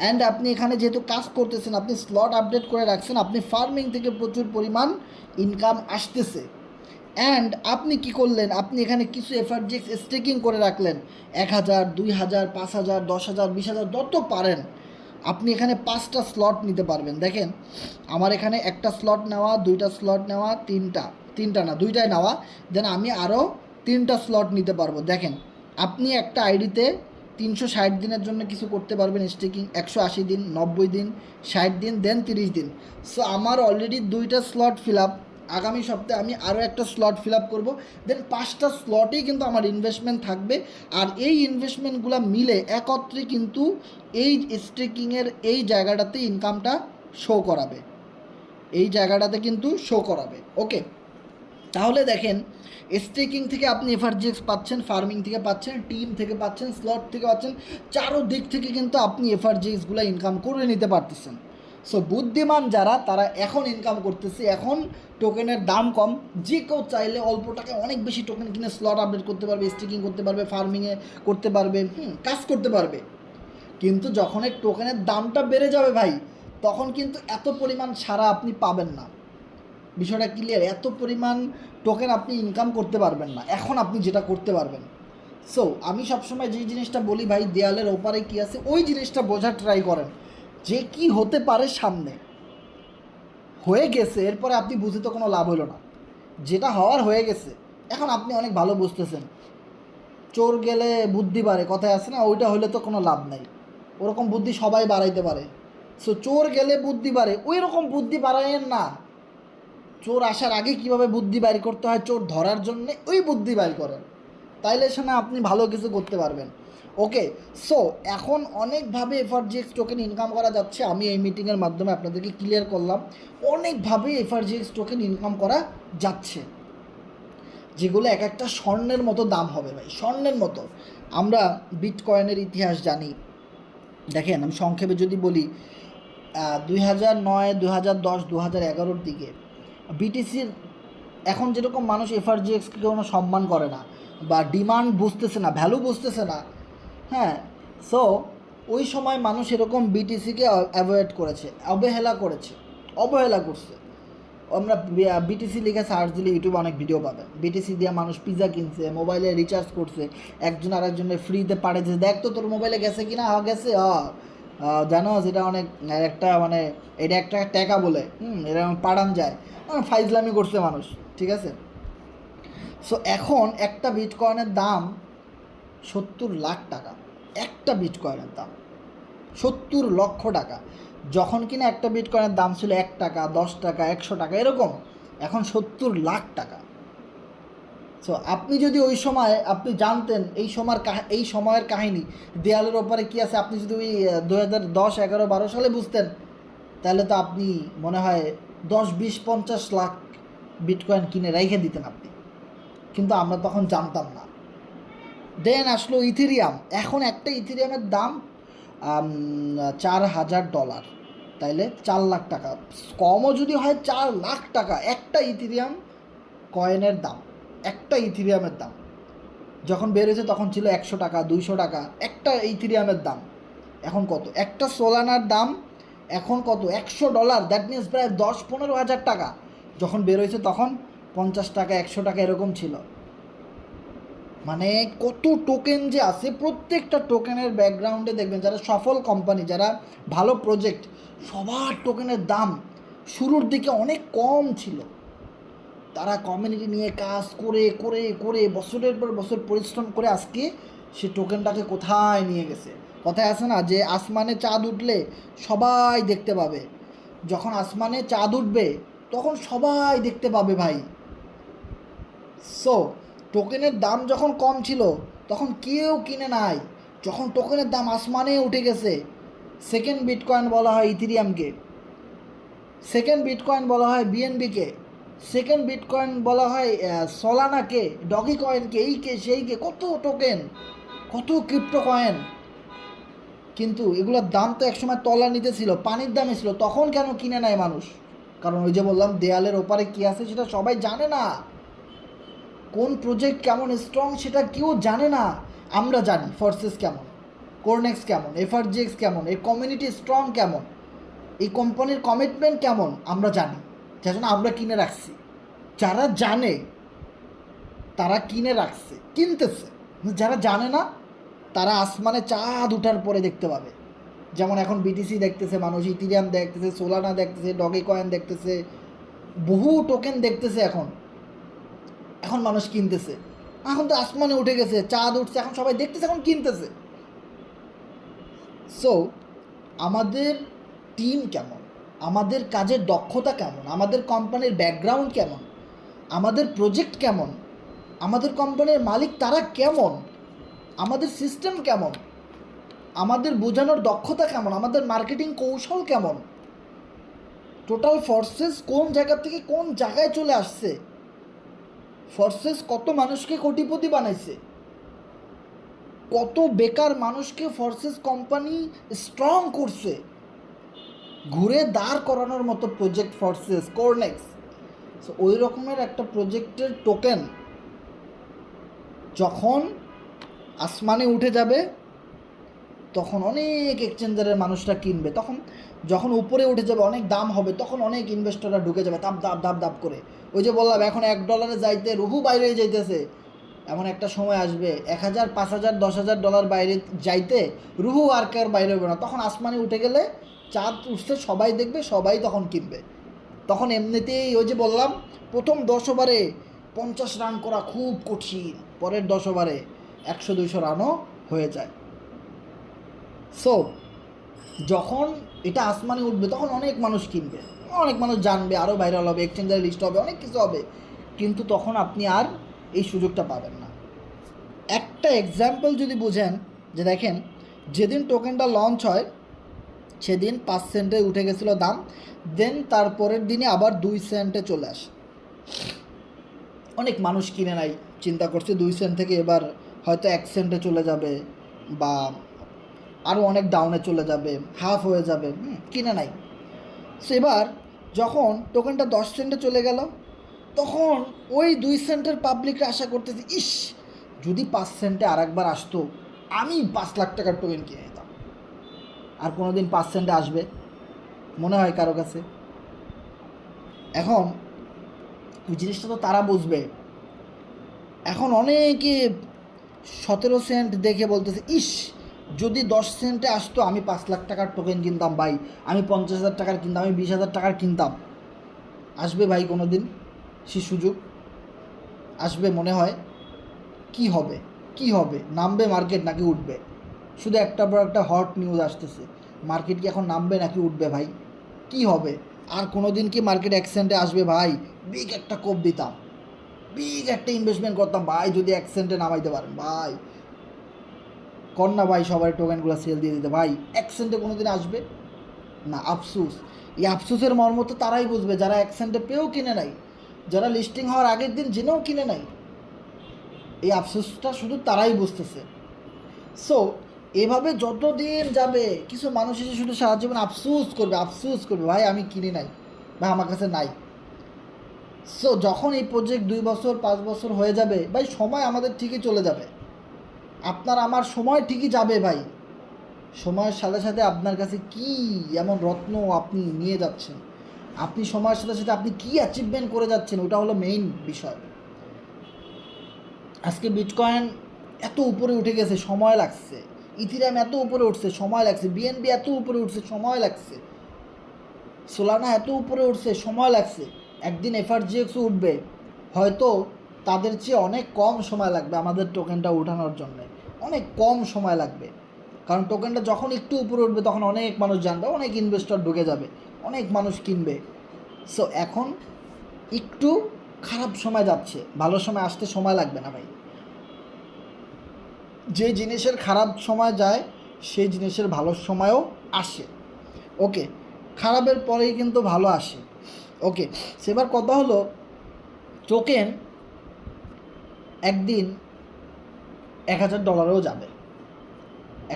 A: অ্যান্ড আপনি এখানে যেহেতু কাজ করতেছেন, আপনি স্লট আপডেট করে রাখছেন, আপনি ফার্মিং থেকে প্রচুর পরিমাণ ইনকাম আসতেছে। অ্যান্ড আপনি কি করলেন, আপনি এখানে কিছু এফআরজিএক্স স্টেকিং করে রাখলেন, 1000, 2000, 5000, 10,000, 20,000 যত পারেন আপনি এখানে 5টা স্লট নিতে পারবেন। দেখেন আমার এখানে একটা স্লট নেওয়া, 2টা স্লট নেওয়া, তিনটা না 2টাই নেওয়া, দেন আমি আরও 3টা স্লট নিতে পারবো। দেখেন আপনি একটা আইডিতে 360 দিনের জন্য কিছু করতে পারবেন স্টেকিং, 180 দিন, 90 দিন, 60 দিন, দেন 30 দিন। সো আমার অলরেডি 2টা স্লট ফিল আপ, আগামী সপ্তাহে আমি আরও একটা স্লট ফিল আপ করবো, দেন 5টা স্লটেই কিন্তু আমার ইনভেস্টমেন্ট থাকবে। আর এই ইনভেস্টমেন্টগুলো মিলে একত্রে কিন্তু এই স্টেকিংয়ের এই জায়গাটাতে ইনকামটা শো করাবে, এই জায়গাটাতে কিন্তু শো করাবে। ওকে, তাহলে দেখেন স্টেকিং থেকে আপনি এফআরজিএক্স পাচ্ছেন, ফার্মিং থেকে পাচ্ছেন, টিম থেকে পাচ্ছেন, স্লট থেকে পাচ্ছেন, চারো দিক থেকে কিন্তু আপনি এফআরজিএক্সগুলো ইনকাম করে নিতে পারতেছেন। সো বুদ্ধিমান যারা তারা এখন ইনকাম করতেছে, এখন টোকেনের দাম কম, যে কেউ চাইলে অল্প টাকায় অনেক বেশি টোকেন কিনে স্লট আপডেট করতে পারবে, স্টেকিং করতে পারবে, ফার্মিংয়ে করতে পারবে, কাজ করতে পারবে। কিন্তু যখন এই টোকেনের দামটা বেড়ে যাবে ভাই, তখন কিন্তু এত পরিমাণ ছাড়া আপনি পাবেন না। বিষয়টা ক্লিয়ার? এত পরিমাণ টোকেন আপনি ইনকাম করতে পারবেন না এখন আপনি যেটা করতে পারবেন। সো আমি সবসময় যেই জিনিসটা বলি ভাই, দেয়ালের ওপারে কী আছে ওই জিনিসটা বোঝার ট্রাই করেন, যে কি হতে পারে সামনে। হয়ে গেছে, এরপরে আপনি বুঝে তো কোনো লাভ হলো না, যেটা হওয়ার হয়ে গেছে। এখন আপনি অনেক ভালো বুঝতেছেন, চোর গেলে বুদ্ধি বাড়ে কথায় আছে না, ওইটা হলে তো কোনো লাভ নাই। ওরকম বুদ্ধি সবাই বাড়াইতে পারে। সো চোর গেলে বুদ্ধি বাড়ে, ওই রকম বুদ্ধি বাড়াইয়েন না। চোর আসার আগে কিভাবে বুদ্ধি বাইর করতে হয় চোর ধরার জন্যে, ওই বুদ্ধি বাইর করেন, তাইলে সেখানে আপনি ভালো কিছু করতে পারবেন। ওকে, সো এখন অনেকভাবে এফআরজিএক্স টোকেন ইনকাম করা যাচ্ছে। আমি এই মিটিংয়ের মাধ্যমে আপনাদেরকে ক্লিয়ার করলাম, অনেকভাবে এফআরজিএক্স টোকেন ইনকাম করা যাচ্ছে, যেগুলো এক একটা স্বর্ণের মতো দাম হবে ভাই, স্বর্ণের মতো। আমরা বিটকয়েনের ইতিহাস জানি। দেখেন আমি সংক্ষেপে যদি বলি, 2009, 2010, 2011-র দিকে বিটিসির, এখন যেরকম মানুষ এফআরজিএক্সকে কোনো সম্মান করে না বা ডিমান্ড বুঝতেছে না, ভ্যালু বুঝতেছে না, হ্যাঁ, সো ওই সময় মানুষ এরকম বিটিসিকে অ্যাভয়েড করেছে, অবহেলা করছে। আমরা বিটিসি লিখে সার্চ দিলে ইউটিউবে অনেক ভিডিও পাবেন। বিটিসি দিয়ে মানুষ পিজা কিনছে, মোবাইলে রিচার্জ করছে, একজন আরেকজনের ফ্রিতে পাঠিয়েছে, দেখ তো তোর মোবাইলে গেছে কিনা, গেছে, জানো যেটা অনেক একটা মানে এটা একটা টাকা বলে, এরকম পাঠান যায়, ফাইজলামি করছে মানুষ, ঠিক আছে। সো এখন একটা বিটকয়েনের দাম 70 লাখ টাকা, একটা বিটকয়েনের দাম 70 লক্ষ টাকা। যখন কিনা একটা বিটকয়েনের দাম ছিল 1 টাকা, 10 টাকা, 100 টাকা এরকম, এখন 70 লাখ টাকা। সো আপনি যদি ওই সময় আপনি জানতেন এই সময়ের কাহিনী, দেয়ালের ওপারে কী আছে, আপনি যদি ওই 2010, 11, 12 সালে বুঝতেন, তাহলে তো আপনি মনে হয় 10, 20, 50 লাখ বিটকয়েন কিনে রেখে দিতেন আপনি, কিন্তু আমরা তখন জানতাম না। দেন আসলো ইথেরিয়াম, এখন একটা ইথেরিয়ামের দাম $4,000, তাইলে 4 লাখ টাকা, কমও যদি হয় 4 লাখ টাকা একটা ইথেরিয়াম কয়েনের দাম, একটা ইথেরিয়ামের দাম। যখন বের হয়েছে তখন ছিল 100 টাকা, 200 টাকা একটা ইথেরিয়ামের দাম। এখন কত? একটা সোলানার দাম এখন কত? $100, দ্যাট মিনস প্রায় 10-15 হাজার টাকা। যখন বের হয়েছে তখন 50 টাকা, 100 টাকা এরকম ছিল। মানে কত টোকেন যে আছে, প্রত্যেকটা টোকেনের ব্যাকগ্রাউন্ডে দেখবেন যারা সফল কোম্পানি, যারা ভালো প্রজেক্ট, সবার টোকেনের দাম শুরুর দিকে অনেক কম ছিল। তারা কমিউনিটি নিয়ে কাজ করে করে করে বছরের পর বছর পরিশ্রম করে আজকে সে টোকেনটাকে কোথায় নিয়ে গেছে। কথায় আছে না যে আসমানে চাঁদ উঠলে সবাই দেখতে পাবে, যখন আসমানে চাঁদ উঠবে তখন সবাই দেখতে পাবে ভাই। সো টোকেনের দাম যখন কম ছিল তখন কেউ কিনে নাই, যখন টোকেনের দাম আসমানে উঠে গেছে, সেকেন্ড বিটকয়েন বলা হয় ইথেরিয়ামকে, সেকেন্ড বিটকয়েন বলা হয় বিএনবিকে, সেকেন্ড বিটকয়েন বলা হয় সলানাকে, ডগি কয়েনকে, এইকে সেইকে, কত টোকেন, কত ক্রিপ্টো কয়েন। কিন্তু এগুলোর দাম তো একসময় তলানিতে ছিল, পানির দামে ছিল, তখন কেন কিনে নেয় মানুষ? কারণ ওই যে বললাম দেয়ালের ওপারে কী আছে সেটা সবাই জানে না, কোন প্রজেক্ট কেমন স্ট্রং সেটা কেউ জানে না। আমরা জানি ফোর্সেস কেমন, কোরনেক্স কেমন, এফআরজিএক্স কেমন, এর কমিউনিটি স্ট্রং কেমন, এই কোম্পানির কমিটমেন্ট কেমন আমরা জানি, যার জন্য আমরা কিনে রাখছি। যারা জানে তারা কিনে রাখছে, কিনতেছে। যারা জানে না তারা আসমানে চাঁদ উঠার পরে দেখতে পাবে। যেমন এখন বিটিসি দেখতেছে মানুষ, ইথিরিয়াম দেখতেছে, সোলানা দেখতেছে, ডগে কয়েন দেখতেছে, বহু টোকেন দেখতেছে। এখন মানুষ কিনতেছে, এখন তো আসমানে উঠে গেছে, চাঁদ উঠছে, এখন সবাই দেখতেছে, এখন কিনতেছে। সো আমাদের টিম কেমন, আমাদের কাজের দক্ষতা কেমন, আমাদের কোম্পানির ব্যাকগ্রাউন্ড কেমন, আমাদের প্রজেক্ট কেমন, আমাদের কোম্পানির মালিক তারা কেমন, আমাদের সিস্টেম কেমন, আমাদের বোঝানোর দক্ষতা কেমন, আমাদের মার্কেটিং কৌশল কেমন, টোটাল ফোর্সেস কোন জায়গা থেকে কোন জায়গায় চলে আসছে, ফোর্সেস কত মানুষকে কোটিপতি বানাইছে, কত বেকার মানুষকে ফোর্সেস কোম্পানি স্ট্রং করছে, ঘুরে দাঁড় করানোর মতো প্রজেক্ট ফোর্সেস, কোরনেক্স। সো ওই রকমের একটা প্রজেক্টের টোকেন যখন আসমানে উঠে যাবে তখন অনেক এক্সচেঞ্জারের মানুষরা কিনবে, তখন যখন উপরে উঠে যাবে অনেক দাম হবে, তখন অনেক ইনভেস্টররা ঢুকে যাবে দাব দাব দাব দাব করে। ওই যে বললাম এখন $1 যাইতে রুহু বাইরে যাইতেছে, এমন একটা সময় আসবে 1000, 5000, $10,000 বাইরে যাইতে রুহু আর কার বাইরে হবে না। তখন আসমানে উঠে গেলে চাঁদ উঠছে সবাই দেখবে, সবাই তখন কিনবে। তখন এমনিতেই ওই যে বললাম প্রথম 10 ওভারে 50 রান করা খুব কঠিন, পরের 10 ওভারে 100-200 রানও হয়ে যায়। সো যখন এটা আসমানে উঠবে তখন অনেক মানুষ কিনবে, অনেক মানুষ জানবে, আরও ভাইরাল হবে, এক্সচেঞ্জারে লিস্ট হবে, অনেক কিছু হবে, কিন্তু তখন আপনি আর এই সুযোগটা পাবেন না। একটা এক্সাম্পল যদি বুঝেন, যে দেখেন যেদিন টোকেনটা লঞ্চ হয় সেদিন 5 সেন্টে উঠে গেছিলো দাম, দেন তারপরের দিনে আবার 2 সেন্টে চলে আসে। অনেক মানুষ কিনে নাই, চিন্তা করছে 2 সেন্ট থেকে এবার হয়তো 1 সেন্টে চলে যাবে বা আরও অনেক ডাউনে চলে যাবে, হাফ হয়ে যাবে, কিনে নাই। সো এবার যখন টোকেনটা 10 সেন্টে চলে গেল তখন ওই 2 সেন্টের পাবলিকরা আশা করতেছে, ইস যদি 5 সেন্টে আর একবার আসতো আমি 5 লাখ টাকার টোকেন কিনে নিতাম। আর কোনো দিন 5 সেন্টে আসবে মনে হয় কারো কাছে? এখন ওই জিনিসটা তো তারা বুঝবে। এখন অনেকে 17 সেন্ট দেখে বলতেছে, ইস যদি 10 সেন্টে আসতো আমি 5 লাখ টাকার টোকেন কিনতাম ভাই, আমি 50,000 টাকার কিনতাম, আমি 20,000 টাকার কিনতাম। আসবে ভাই কোনো দিন সে সুযোগ? আসবে মনে হয়? কি হবে, কি হবে? নামবে মার্কেট নাকি উঠবে? শুধু একটা পর একটা হট নিউজ আসতেছে, মার্কেট কি এখন নামবে নাকি উঠবে ভাই? কি হবে? আর কোনো দিন কি মার্কেট 1 সেন্টে আসবে ভাই? বিগ একটা কোপ দিতাম, বিগ একটা ইনভেস্টমেন্ট করতাম ভাই যদি 1 সেন্টে নামাইতে পারেন ভাই, কর না ভাই সবাই টোকেনগুলো সেল দিয়ে দিতে ভাই। 1 সেন্টে কোনো দিন আসবে না? আফসোস। এই আফসোসের মর্ম তো তারাই বুঝবে যারা 1 সেন্টে পেয়েও কিনে নাই, যারা লিস্টিং হওয়ার আগের দিন জেনেও কিনে নাই। এই আফসোসটা শুধু তারাই বুঝতেছে। সো এভাবে যত দিন যাবে কিছু মানুষ এসে শুধু সারা জীবন আফসোস করবে, আফসোস করবে ভাই আমি কিনি নাই, ভাই আমার কাছে নাই। সো যখন এই প্রজেক্ট 2 বছর 5 বছর হয়ে যাবে ভাই, সময় আমাদের ঠিকই চলে যাবে, আপনার আমার সময় ঠিকই যাবে ভাই। সময়ের সাথে সাথে আপনার কাছে কি এমন রত্ন আপনি নিয়ে যাচ্ছেন, আপনি সময়ের সাথে সাথে আপনি কি অ্যাচিভমেন্ট করে যাচ্ছেন, ওটা হলো মেইন বিষয়। আজকে বিটকয়েন এত উপরে উঠে গেছে, সময় লাগছে। ইথিরিয়াম এত উপরে উঠছে, সময় লাগছে। বিএনবি এত উপরে উঠছে, সময় লাগছে। সোলানা এত উপরে উঠছে, সময় লাগছে। একদিন এফআরজিএক্সও উঠবে, হয়তো তাদের চেয়ে অনেক কম সময় লাগবে আমাদের টোকেনটা উঠানোর জন্য, অনেক কম সময় লাগবে। কারণ টোকেনটা যখন একটু উপরে উঠবে তখন অনেক মানুষ জানবে, অনেক ইনভেস্টর ঢুকে যাবে, অনেক মানুষ কিনবে। সো এখন একটু খারাপ সময় যাচ্ছে, ভালো সময় আসতে সময় লাগবে না ভাই। যে জিনিসের খারাপ সময় যায় সেই জিনিসের ভালো সময়ও আসে। ওকে, খারাপের পরেই কিন্তু ভালো আসে। ওকে, সেবার কথা হলো টোকেন একদিন $1,000 যাবে,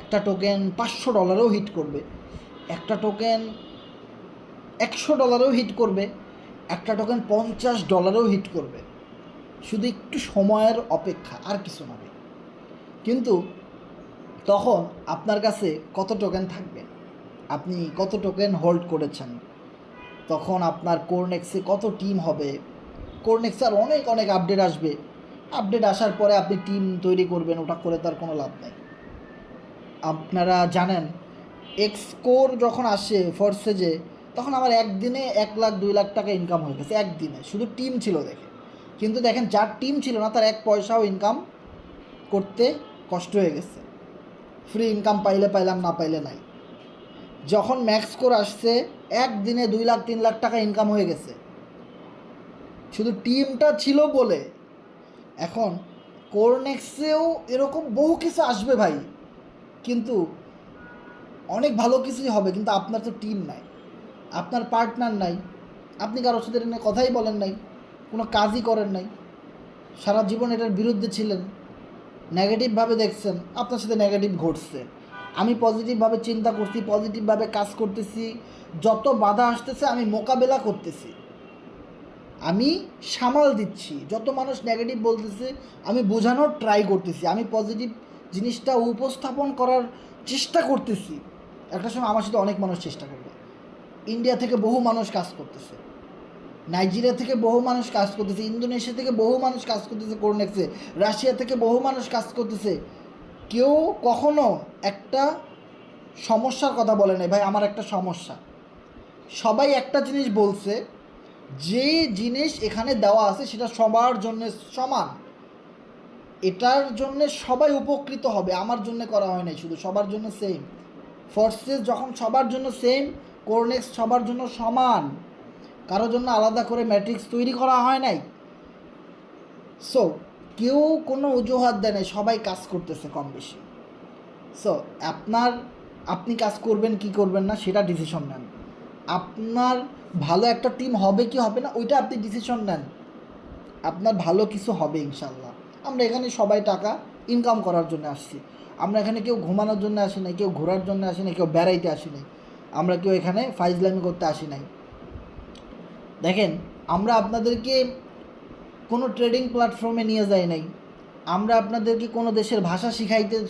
A: একটা টোকেন $500 হিট করবে, একটা টোকেন $100 হিট করবে, একটা টোকেন $50 হিট করবে। শুধু একটু সময়ের অপেক্ষা, আর কিছু না। কিন্তু তখন আপনার কাছে কত টোকেন থাকবে, আপনি কত টোকেন হোল্ড করেছেন, তখন আপনার কোরনেক্সে কত টিম হবে, কোরনেক্সে আর অনেক অনেক আপডেট আসবে। আপডেট আসার পরে আপনি টিম তৈরি করবেন, ওটা করে তার কোনো লাভ নেই। আপনারা জানেন এক্সকোর যখন আসে ফোর্সেজে, তখন আমার একদিনে 1 লাখ 2 লাখ টাকা ইনকাম হয়ে গেছে, একদিনে, শুধু টিম ছিল দেখে। কিন্তু দেখেন যার টিম ছিল না তার 1 পয়সাও ইনকাম করতে কষ্ট হয়ে গেছে। ফ্রি ইনকাম পাইলে পাইলাম, না পাইলে নাই। যখন ম্যাক্স স্কোর আসছে একদিনে 2 লাখ 3 লাখ টাকা ইনকাম হয়ে গেছে, শুধু টিমটা ছিল বলে। এখন কোরনেক্সেও এরকম বহু কিছু আসবে ভাই, কিন্তু অনেক ভালো কিছুই হবে। কিন্তু আপনার তো টিম নাই, আপনার পার্টনার নাই, আপনি কারোর সাথে নিয়ে কথাই বলেন নাই, কোনো কাজই করেন নাই, সারা জীবন এটার বিরুদ্ধে ছিলেন, নেগেটিভভাবে দেখছেন, আপনার সাথে নেগেটিভ ঘটছে। আমি পজিটিভভাবে চিন্তা করছি, পজিটিভভাবে কাজ করতেছি, যত বাধা আসতেছে আমি মোকাবেলা করতেছি, আমি সামাল দিচ্ছি। যত মানুষ নেগেটিভ বলতেছে আমি বোঝানোর ট্রাই করতেছি, আমি পজিটিভ জিনিসটা উপস্থাপন করার চেষ্টা করতেছি। একটা সময় আমার সাথে অনেক মানুষ চেষ্টা করবে, ইন্ডিয়া থেকে বহু মানুষ কাজ করতেছে, নাইজেরিয়া থেকে বহু মানুষ কাজ করতেছে, ইন্দোনেশিয়া থেকে বহু মানুষ কাজ করতেছে কোরনেক্সে, রাশিয়া থেকে বহু মানুষ কাজ করতেছে। কেউ কখনো একটা সমস্যার কথা বলে নাই, ভাই আমার একটা সমস্যা। সবাই একটা জিনিস বলছে, যে জিনিস এখানে দেওয়া আছে সেটা সবার জন্য সমান, এটার জন্য সবাই উপকৃত হবে, আমার জন্য করা হয় নাই, শুধু সবার জন্য সেম। ফোর্সেস যখন সবার জন্য সেম, কোরনেক্স সবার জন্য সমান, কারোর জন্য আলাদা করে ম্যাট্রিক্স তৈরি করা হয় নাই। সো কেউ কোনো অজুহাত দেয় নাই, সবাই কাজ করতেছে কম বেশি। সো আপনি কাজ করবেন কি করবেন না সেটা ডিসিশন নেন। আপনার ভালো একটা টিম হবে কি হবে না ওইটা আপনি ডিসিশন নেন, আপনার ভালো কিছু হবে ইনশাল্লাহ। আমরা এখানে সবাই টাকা ইনকাম করার জন্য আসছি, আমরা এখানে কেউ ঘুমানোর জন্য আসি নাই, কেউ ঘোরার জন্য আসি নাই, কেউ বেড়াইতে আসি নাই, আমরা কেউ এখানে ফাইজলামি করতে আসি নাই। দেখেন আমরা আপনাদেরকে কোনো ট্রেডিং প্ল্যাটফর্মে নিয়ে যাই নাই, আমরা আপনাদেরকে কোনো দেশের ভাষা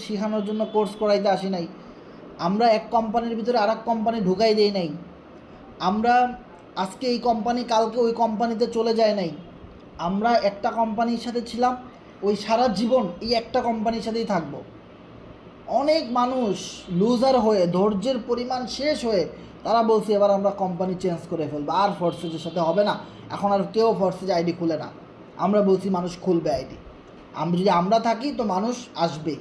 A: শেখানোর জন্য কোর্স করাইতে আসি নাই, আমরা এক কোম্পানির ভিতরে আর এক কোম্পানি ঢুকাই দেই নাই, আমরা আজকে এই কোম্পানি কালকে ওই কোম্পানিতে চলে যায় নাই, আমরা একটা কোম্পানির সাথে ছিলাম, ওই সারা জীবন এই একটা কোম্পানির সাথেই থাকবো। অনেক মানুষ লুজার হয়ে ধৈর্যের পরিমাণ শেষ হয়ে তারা বলছে এবার আমরা কোম্পানি চেঞ্জ করে ফেলবো, আর ফোর্সেজের সাথে হবে না, এখন আর কেউ ফোর্সেজ আইডি খুলে না। আমরা বলছি মানুষ খুলবে আইডি, যদি আমরা থাকি তো মানুষ আসবেই।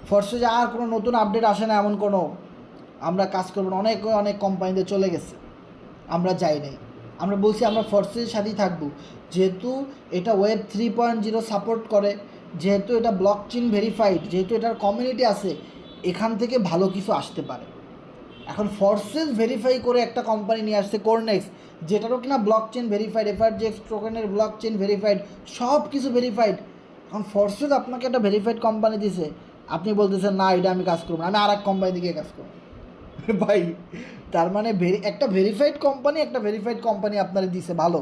A: ফোর্সেজে আর কোনো নতুন আপডেট আসে না এমন কোনো আমরা কাজ করবো না, অনেক অনেক কোম্পানিতে চলে গেছে, আমরা যাই নাই। আমরা বলছি আমরা ফোর্সেজের সাথেই থাকবো, যেহেতু এটা ওয়েব 3.0 সাপোর্ট করে, যেহেতু এটা ব্লকচেন ভেরিফাইড, যেহেতু এটার কমিউনিটি আছে, এখান থেকে ভালো কিছু আসতে পারে। এখন ফোর্সেস ভেরিফাই করে একটা কোম্পানি নিয়ে আসছে কোরনেক্স, যেটারও কিনা ব্লকচেন ভেরিফাইড, এফআরজেক্স টোকেনের ব্লকচেন ভেরিফাইড, সব কিছু ভেরিফাইড। এখন ফোর্সেস আপনাকে একটা ভেরিফাইড কোম্পানি দিছে, আপনি বলতেছেন না এটা আমি কাজ করবো না, আমি আর এক কোম্পানি দিকে কাজ করবো। ভাই তার মানে একটা ভেরিফাইড কোম্পানি আপনার দিছে ভালো,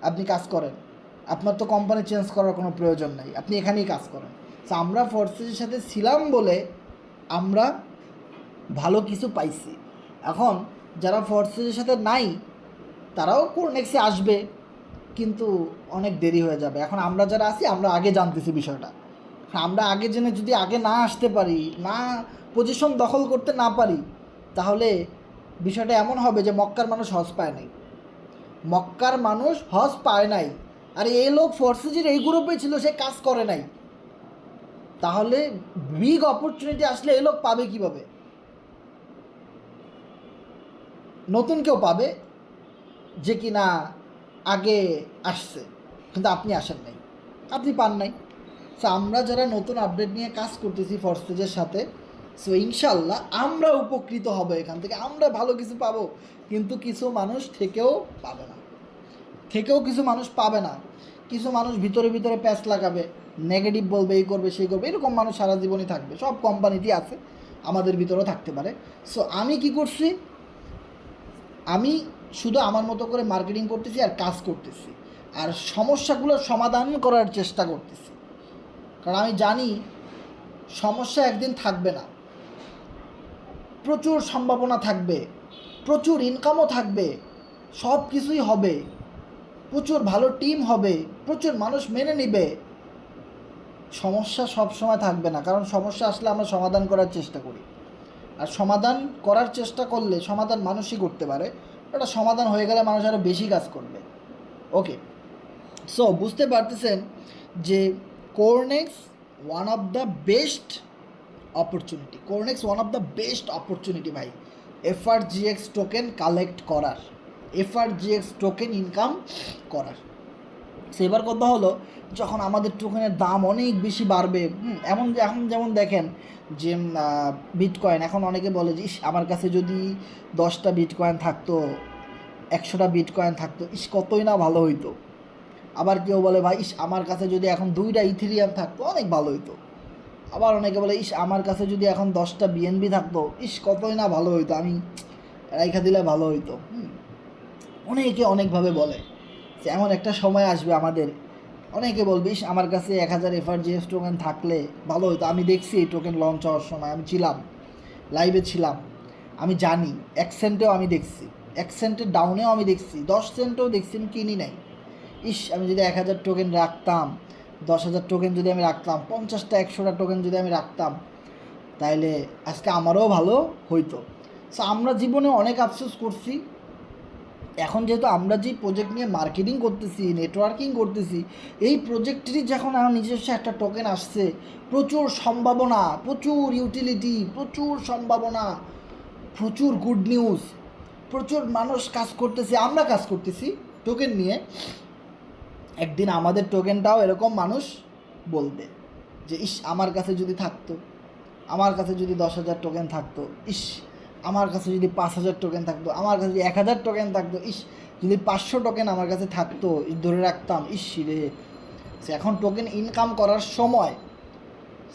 A: আপনি কাজ করেন, আপনার তো কোম্পানি চেঞ্জ করার কোনো প্রয়োজন নাই, আপনি এখানেই কাজ করেন। তো আমরা ফোর্সেসের সাথে ছিলাম বলে আমরা ভালো কিছু পাইছি। এখন যারা ফোর্সেসের সাথে নাই তারাও কোরনেক্সে আসবে, কিন্তু অনেক দেরি হয়ে যাবে। এখন আমরা যারা আছি আমরা আগে জানতেছি বিষয়টা, আমরা আগে জেনে যদি আগে না আসতে পারি, না পজিশন দখল করতে না পারি, তাহলে বিষয়টা এমন হবে যে মক্কার মানুষ হজ পায় নাই, মক্কার মানুষ হজ পায় নাই, আর এই লোক ফোর্সেজের এই গ্রুপে ছিল, সে কাজ করে নাই, তাহলে বিগ অপরচুনিটি আসলে এই লোক পাবে কীভাবে? নতুন কেউ পাবে যে কি না আগে আসছে, কিন্তু আপনি আসেন নাই, আপনি পান নাই। সো আমরা যারা নতুন আপডেট নিয়ে কাজ করতেছি ফোর্সেজের সাথে, সো ইনশাল্লাহ আমরা উপকৃত হব, এখান থেকে আমরা ভালো কিছু পাবো। কিন্তু কিছু মানুষ থেকেও পাবে না, কিছু মানুষ পাবে না, কিছু মানুষ ভিতরে ভিতরে প্যাচ লাগাবে, নেগেটিভ বলবে, এই করবে সেই করবে, এরকম মানুষ সারা জীবনই থাকবে, সব কোম্পানিতেই আছে, আমাদের ভিতরেও থাকতে পারে। সো আমি কি করছি, আমি শুধু আমার মতো করে মার্কেটিং করতেছি আর কাজ করতেছি, আর সমস্যাগুলোর সমাধান করার চেষ্টা করতেছি। কারণ আমি জানি সমস্যা একদিন থাকবে না, প্রচুর সম্ভাবনা থাকবে, প্রচুর ইনকামও থাকবে, সব কিছুই হবে, প্রচুর ভালো টিম হবে, প্রচুর মানুষ মেনে নেবে। সমস্যা সব সময় থাকবে না, কারণ সমস্যা আসলে আমরা সমাধান করার চেষ্টা করি, আর সমাধান করার চেষ্টা করলে সমাধান মানুষই করতে পারে। ওটা সমাধান হয়ে গেলে মানুষ আরও বেশি কাজ করবে। ওকে, সো বুঝতে পারতেছেন যে Cornex one of the best opportunity, Cornex one of the best opportunity ভাই, এফআরজিএক্স টোকেন কালেক্ট করার, এফআরজিএক্স টোকেন ইনকাম করার। সেবার কথা হলো, যখন আমাদের টোকেনের দাম অনেক বেশি বাড়বে, এখন যেমন দেখেন যে বিটকয়েন, এখন অনেকে বলে যে ইস আমার কাছে যদি 10টা বিটকয়েন থাকতো, 100টা বিটকয়েন থাকতো, ইস কতই না ভালো হইতো। আবার কেউ বলে ভাই ইস আমার কাছে যদি এখন 2টা ইথেরিয়াম থাকতো অনেক ভালো হইতো। আবার অনেকে বলে ইস আমার কাছে যদি এখন 10টা বিএনবি থাকতো, ইস কতই না ভালো হইতো, আমি রাইখা দিলে ভালো হইতো। অনেকে অনেকভাবে বলে যে এমন একটা সময় আসবে আমাদের, অনেকে বলবে ইস আমার কাছে 1000 এফআরজিএস টোকেন থাকলে ভালো হতো। আমি দেখছি এই টোকেন লঞ্চ হওয়ার সময়, আমি ছিলাম লাইভে ছিলাম, আমি জানি 1 সেন্টেও আমি দেখছি, 1 সেন্টের ডাউনেও আমি দেখছি, 10 সেন্টেও দেখছি, আমি কিনি নাই। ইস আমি যদি 1000 টোকেন রাখতাম, 10,000 টোকেন যদি আমি রাখতাম, 50টা 100টা টোকেন যদি আমি রাখতাম, তাইলে আজকে আমারও ভালো হইতো। সো আমরা জীবনে অনেক আফসোস করছি। এখন যেহেতু আমরা যে প্রজেক্ট নিয়ে মার্কেটিং করতেছি, নেটওয়ার্কিং করতেছি, এই প্রজেক্টেরই যখন আমার নিজস্ব একটা টোকেন আসছে, প্রচুর সম্ভাবনা, প্রচুর ইউটিলিটি, প্রচুর সম্ভাবনা, প্রচুর গুড নিউজ, প্রচুর মানুষ কাজ করতেছে, আমরা কাজ করতেছি টোকেন নিয়ে। একদিন আমাদের টোকেনটাও এরকম মানুষ বলবে যে ইস আমার কাছে যদি থাকতো, আমার কাছে যদি 10,000 টোকেন থাকতো, ইস আমার কাছে যদি 5,000 টোকেন থাকতো, আমার কাছে যদি 1,000 টোকেন থাকতো, ইস যদি 500 টোকেন আমার কাছে থাকতো, ধরে রাখতাম, ইস রে। সে এখন টোকেন ইনকাম করার সময়।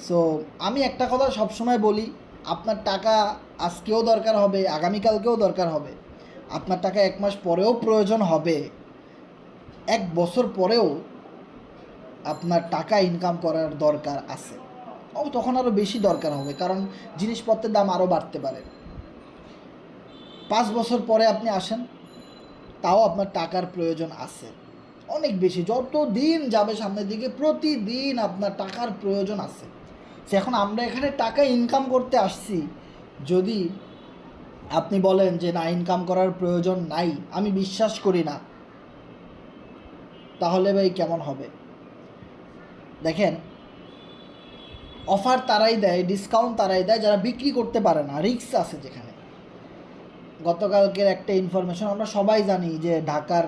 A: সো আমি একটা কথা সবসময় বলি, আপনার টাকা আজকেও দরকার হবে, আগামীকালকেও দরকার হবে, আপনার টাকা 1 মাস পরেও প্রয়োজন হবে, 1 বছর পরেও আপনার টাকা ইনকাম করার দরকার আছে। তখন আরও বেশি দরকার হবে, কারণ জিনিসপত্রের দাম আরও বাড়তে পারে। 5 বছর পরে আপনি আসেন, তাও আপনার টাকার প্রয়োজন আছে অনেক বেশি। যত দিন যাবে সামনের দিকে, প্রতিদিন আপনার টাকার প্রয়োজন আছে। এখন আমরা এখানে টাকা ইনকাম করতে আসছি, যদি আপনি বলেন যে না ইনকাম করার প্রয়োজন নাই, আমি বিশ্বাস করি না, তাহলে ভাই কেমন হবে? দেখেন, অফার তারাই দেয়, ডিসকাউন্ট তারাই দেয় যারা বিক্রি করতে পারে না, রিস্ক আছে যেখানে। গতকালকের একটা ইনফরমেশন আমরা সবাই জানি যে ঢাকার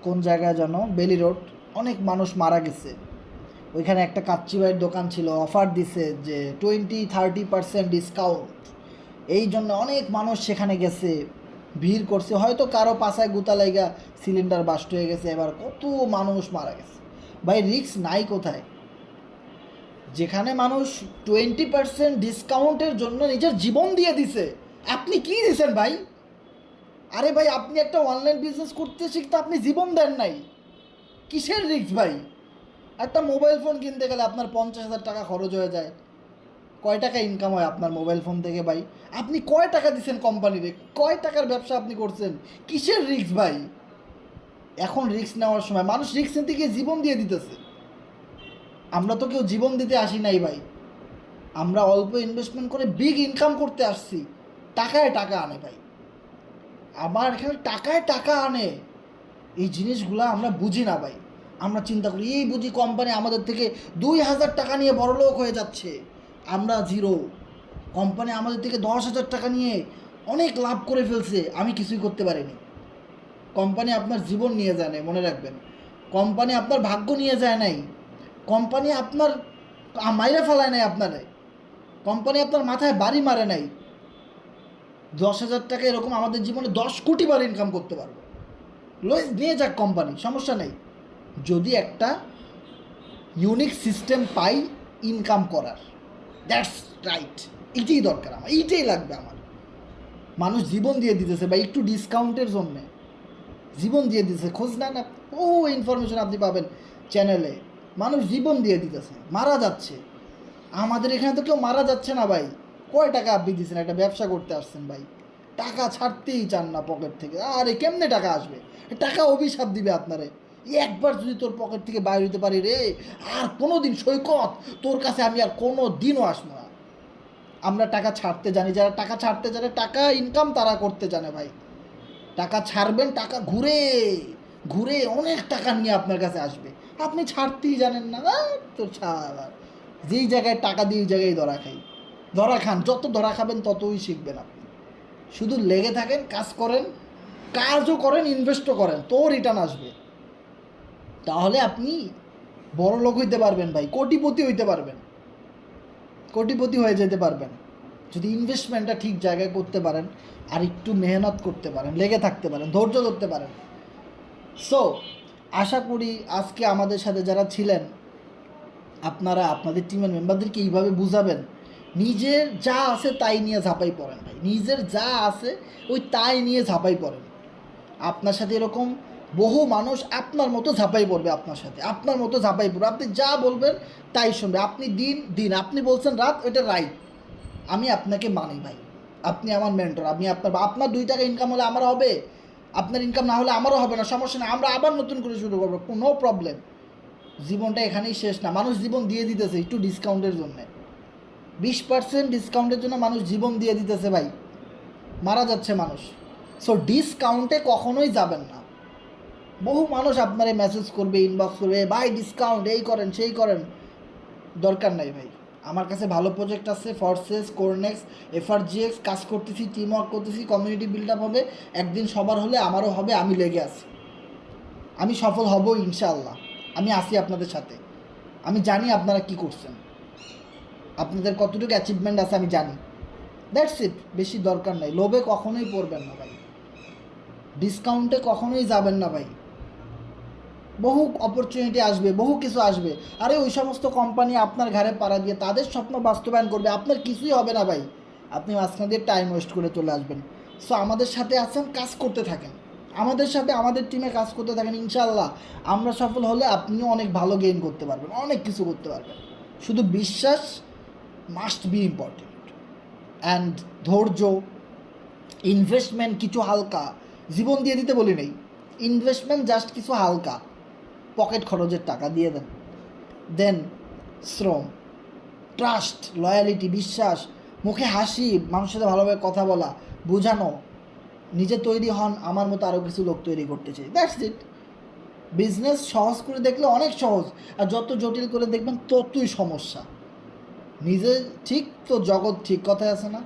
A: কোন জায়গায় যেন বেলি রোড, অনেক মানুষ মারা গেছে। ওইখানে একটা কাচ্চি ভাইয়ের দোকান ছিল, অফার দিছে যে 20-30% ডিসকাউন্ট। এই জন্য অনেক মানুষ সেখানে গেছে, ভিড় করছে, হয়তো কারো পাছায় গুতা লাইগা সিলিন্ডার বাস্ট হয়ে গেছে, এবার কত মানুষ মারা গেছে। ভাই রিস্ক নাই কোথায়? যেখানে মানুষ 20% ডিসকাউন্টের জন্য নিজের জীবন দিয়ে দিছে, আপনি কি দিছেন ভাই? আরে ভাই আপনি একটা অনলাইন বিজনেস করতে শিখতে আপনি জীবন দেন নাই, কিসের রিস্ক ভাই? একটা মোবাইল ফোন কিনতে গেলে আপনার 50,000 টাকা খরচ হয়ে যায়, কয় টাকা ইনকাম হয় আপনার মোবাইল ফোন থেকে ভাই? আপনি কয় টাকা দিচ্ছেন কোম্পানিরে? কয় টাকার ব্যবসা আপনি করছেন? কিসের রিস্ক ভাই? এখন রিস্ক নেওয়ার সময়, মানুষ রিস্ক নিতে গিয়ে জীবন দিয়ে দিতেছে। আমরা তো কেউ জীবন দিতে আসি নাই ভাই, আমরা অল্প ইনভেস্টমেন্ট করে বিগ ইনকাম করতে আসছি। টাকায় টাকা আনে ভাই, আমার এখানে টাকায় টাকা আনে। এই জিনিসগুলো আমরা বুঝি না ভাই। আমরা চিন্তা করি, এই বুঝি কোম্পানি আমাদের থেকে 2,000 টাকা নিয়ে বড়লোক হয়ে যাচ্ছে, আমরা জিরো। কোম্পানি আমাদের থেকে 10,000 টাকা নিয়ে অনেক লাভ করে ফেলছে, আমি কিছুই করতে পারিনি। কোম্পানি আপনার জীবন নিয়ে যায় নাই, মনে রাখবেন। কোম্পানি আপনার ভাগ্য নিয়ে যায় নাই, কোম্পানি আপনার মাইরে ফেলায় নাই আপনারে, কোম্পানি আপনার মাথায় বাড়ি মারে নাই। 10,000 টাকা এরকম আমাদের জীবনে 10 কোটি বার ইনকাম করতে পারবো। নিয়ে যাক কোম্পানি, সমস্যা নেই, যদি একটা ইউনিক সিস্টেম পাই ইনকাম করার। দ্যাটস রাইট, এইটাই দরকার আমার, এইটাই লাগবে আমার। মানুষ জীবন দিয়ে দিতেছে ভাই একটু ডিসকাউন্টের জন্যে, জীবন দিয়ে দিতেছে। খোঁজ নেন, ও ইনফরমেশন আপনি পাবেন চ্যানেলে। মানুষ জীবন দিয়ে দিতেছে, মারা যাচ্ছে। আমাদের এখানে তো কেউ মারা যাচ্ছে না ভাই। কয় টাকা আপনি দিচ্ছেন? একটা ব্যবসা করতে আসছেন ভাই, টাকা ছাড়তেই চান না পকেট থেকে। আরে কেমনে টাকা আসবে? টাকা অভিশাপ দিবে আপনারে। একবার যদি তোর পকেট থেকে বাইর হইতে পারি রে, আর কোনো দিন সৈকত তোর কাছে আমি আর কোনো দিনও আসবো না। আমরা টাকা ছাড়তে জানি, যারা টাকা ছাড়তে জানে, টাকা ইনকাম তারা করতে জানে ভাই। টাকা ছাড়বেন, টাকা ঘুরে ঘুরে অনেক টাকা নিয়ে আপনার কাছে আসবে। আপনি ছাড়তেই জানেন না, তো ছাড়। যেই জায়গায় টাকা দিয়ে ওই জায়গায় ধরা খাই, ধরা খান। যত ধরা খাবেন ততই শিখবেন আপনি। শুধু লেগে থাকেন, কাজ করেন, কাজও করেন, ইনভেস্টও করেন, তো রিটার্ন আসবে। তাহলে আপনি বড় লোক হইতে পারবেন ভাই, কোটিপতি হইতে পারবেন, কোটিপতি হয়ে যেতে পারবেন যদি ইনভেস্টমেন্টটা ঠিক জায়গায় করতে পারেন, আর একটু মেহনত করতে পারেন, লেগে থাকতে পারেন, ধৈর্য ধরতে পারেন। সো আশা করি আজকে আমাদের সাথে যারা ছিলেন, আপনারা আপনাদের টিমের মেম্বারদেরকে এইভাবে বুঝাবেন, নিজের যা আছে তাই নিয়ে ঝাঁপাই পড়েন ভাই। নিজের যা আছে ওই তাই নিয়ে ঝাঁপাই পড়েন। আপনার সাথে এরকম বহু মানুষ আপনার মতো ঝাঁপাই পড়বে, আপনার সাথে আপনার মতো ঝাঁপাই পড়বে। আপনি যা বলবেন তাই শুনবে। আপনি দিন আপনি বলছেন রাত, ওইটা রাইট। আমি আপনাকে মানি ভাই, আপনি আমার মেন্টর। আমি আপনার 2 টাকা ইনকাম হলে আমার হবে, আপনার ইনকাম না হলে আমারও হবে না, সমস্যা না। আমরা আবার নতুন করে শুরু করবো, নো প্রবলেম। জীবনটা এখানেই শেষ না। মানুষ জীবন দিয়ে দিতেছে একটু ডিসকাউন্টের জন্য, 20% ডিসকাউন্টের জন্য মানুষ জীবন দিয়ে দিতেছে ভাই, মারা যাচ্ছে মানুষ। সো ডিসকাউন্টে কখনোই যাবেন না। বহু মানুষ আপনারে মেসেজ করবে, ইনবক্স করবে, ভাই ডিসকাউন্ট, এই করেন সেই করেন। দরকার নাই ভাই। আমার কাছে ভালো প্রজেক্ট আছে, ফোর্সেস, কোরনেক্স, এফআরজিএক্স, কাজ করতেছি, টিম ওয়ার্ক করতেছি, কমিউনিটি বিল্ড আপ হবে। একদিন সবার হলে আমারও হবে, আমি লেগে আছি, আমি সফল হব ইনশাআল্লাহ। আমি আছি আপনাদের সাথে। আমি জানি আপনারা কি করছেন, আপনাদের কতটুকু অ্যাচিভমেন্ট আছে আমি জানি। দ্যাটস ইট, বেশি দরকার নাই। লোভে কখনোই পড়বেন না ভাই, ডিসকাউন্টে কখনোই যাবেন না ভাই। বহু অপরচুনিটি আসবে, বহু কিছু আসবে। আরে ওই সমস্ত কোম্পানি আপনার ঘাড়ে পাড়া দিয়ে তাদের স্বপ্ন বাস্তবায়ন করবে, আপনার কিছুই হবে না ভাই। আপনি মাঝখান দিয়ে টাইম ওয়েস্ট করে চলে আসবেন। সো আমাদের সাথে আছেন, কাজ করতে থাকেন, আমাদের সাথে আমাদের টিমে কাজ করতে থাকেন। ইনশাআল্লাহ আমরা সফল হলে আপনিও অনেক ভালো গেইন করতে পারবেন, অনেক কিছু করতে পারবেন। শুধু বিশ্বাস মাস্ট বি ইম্পর্টেন্ট, অ্যান্ড ধৈর্য, ইনভেস্টমেন্ট কিছু হালকা, জীবন দিয়ে দিতে বলি নেই, ইনভেস্টমেন্ট জাস্ট কিছু হালকা, পকেট খরচের টাকা দিয়ে দেন শ্রম, ট্রাস্ট, লয়ালিটি, বিশ্বাস, মুখে হাসি, মানুষের সাথে ভালোভাবে কথা বলা, বোঝানো, নিজে তৈরি হন, আমার মতো আরও কিছু লোক তৈরি করতে চাই। That's it. বিজনেস সহজ করে দেখলে অনেক সহজ, আর যত জটিল করে দেখবেন ততই সমস্যা। নিজে ঠিক তো জগৎ ঠিক, কথায় আছে না?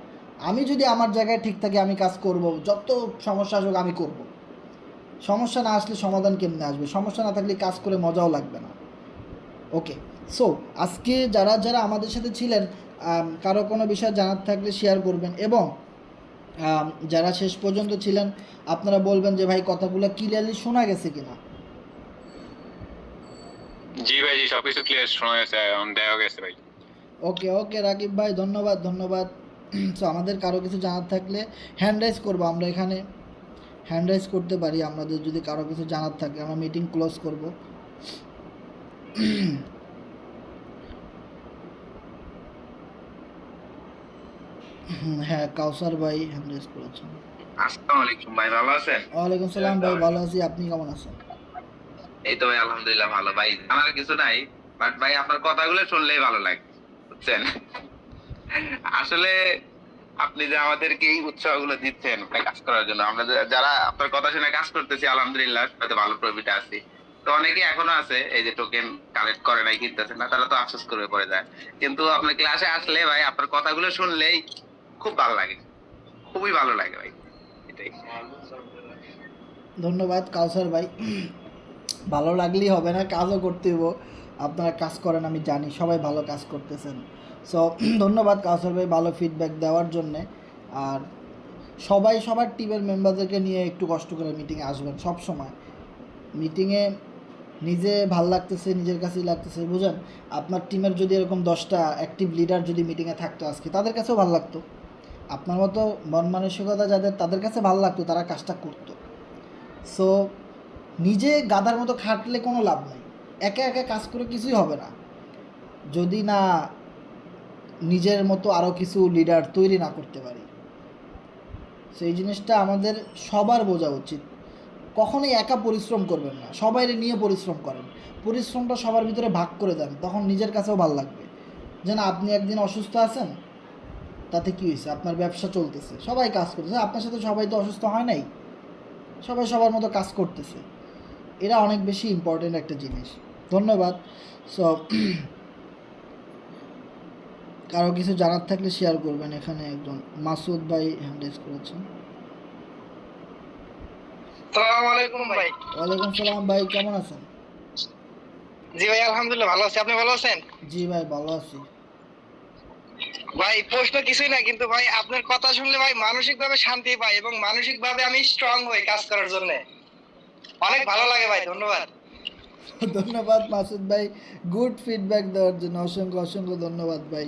A: আমি যদি আমার জায়গায় ঠিক থাকি আমি কাজ করব, যত সমস্যা আসুক আমি করব। সমস্যা না আসলে সমাধান কেমনে আসবে? সমস্যা না থাকলে কাজ করে মজাও লাগবে না। ওকে, সো আজকে যারা যারা আমাদের সাথে ছিলেন, কারো কোনো বিষয় জানার থাকলে শেয়ার করবেন, এবং যারা শেষ পর্যন্ত ছিলেন আপনারা বলবেন যে ভাই কথাগুলো ক্লিয়ারলি শোনা গেছে কিনা।
B: জি ভাই, জি সবকিছু ক্লিয়ার শোনা গেছে, দেওয়া গেছে ভাই।
A: ওকে রাকিব ভাই, ধন্যবাদ। সো আমাদের কারো কিছু জানার থাকলে হ্যান্ড রাইজ করবো, আমরা এখানে হ্যান্ড রাইজ করতে পারি। আমাদের যদি কারো কিছু জানার থাকে আমরা মিটিং ক্লোজ করব। হ্যাঁ, কাউসার ভাই হ্যান্ড রাইজ করেছেন।
C: আসসালামু আলাইকুম ভাই, ভালো আছেন?
A: ওয়ালাইকুম সালাম ভাই, ভালো আছি, আপনি কেমন আছেন?
C: এই তো ভাই আলহামদুলিল্লাহ ভালো ভাই। আমার কিছু নাই, বাট ভাই আপনার কথাগুলো শুনলেই ভালো লাগে, বুঝছেন? আসলে আপনি যে আমাদেরকে এই উৎসাহগুলো দিচ্ছেন কাজ করার জন্য, আমরা যারা আপনার কথা শুনে কাজ করতেছি আলহামদুলিল্লাহ হয়তো ভালো প্রফিটে আছি। তো অনেকে এখনো আছে এই যে টোকেন কালেক্ট করে নাই, কিনতেছে না, তারা তো আফসোস করবে পড়ে যায়। কিন্তু আপনার ক্লাসে আসলে ভাই আপনার কথাগুলো শুনলেই খুব ভালো লাগে, খুবই ভালো লাগে ভাই, এটাই।
A: ধন্যবাদ কাউসার ভাই। ভালো লাগলেই হবে না, কাজও করতে হবো। আপনারা কাজ করেন আমি জানি, সবাই ভালো কাজ করতেছেন। সো ধন্যবাদ কাউসার ভাই ভালো ফিডব্যাক দেওয়ার জন্যে। আর সবাই সবার টিমের মেম্বারদেরকে নিয়ে একটু কষ্ট করে মিটিংয়ে আসবেন সব সময়। মিটিংয়ে নিজে ভাল লাগতেছে, নিজের কাছেই লাগতেছে, বুঝেন? আপনার টিমের যদি এরকম 10টা অ্যাক্টিভ লিডার যদি মিটিংয়ে থাকতো আজকে, তাদের কাছেও ভালো লাগতো। আপনার মতো মন মানসিকতা যাদের, তাদের কাছে ভালো লাগতো তারা কাজটা করতো। সো নিজে গাধার মতো খাটলে কোনো লাভ নাই, একা একা কাজ করে কিছুই হবে না যদি না নিজের মতো আরও কিছু লিডার তৈরি না করতে পারি। সেই জিনিসটা আমাদের সবার বোঝা উচিত। কখনোই একা পরিশ্রম করবেন না, সবাই নিয়ে পরিশ্রম করেন, পরিশ্রমটা সবার ভিতরে ভাগ করে দেন, তখন নিজের কাছেও ভালো লাগবে যে না আপনি একদিন অসুস্থ আছেন, তাতে কী হয়েছে, আপনার ব্যবসা চলতেছে, সবাই কাজ করতেছে, আপনার সাথে সবাই তো অসুস্থ হয় নাই, সবাই সবার মতো কাজ করতেছে। এরা অনেক বেশি ইম্পর্টেন্ট একটা জিনিস। ধন্যবাদ। সো কারো কিছু জানার থাকলে শেয়ার করবেন। এখানে একজন মাসুদ ভাই হ্যান্ড রেজ করেছেন।
D: আসসালামু আলাইকুম ভাই।
A: ওয়ালাইকুম সালাম ভাই, কেমন আছেন?
D: জি ভাই আলহামদুলিল্লাহ ভালো আছি, আপনি ভালো আছেন?
A: জি ভাই ভালো আছি।
D: ভাই প্রশ্ন কিছুই না, কিন্তু ভাই আপনার কথা শুনলে ভাই মানসিকভাবে শান্তি পাই এবং মানসিকভাবে আমি স্ট্রং হই কাজ করার জন্য। অনেক ভালো লাগে ভাই, ধন্যবাদ।
A: ধন্যবাদ মাসুদ ভাই, গুড ফিডব্যাক দেওয়ার জন্য অসংখ্য অসংখ্য ধন্যবাদ ভাই।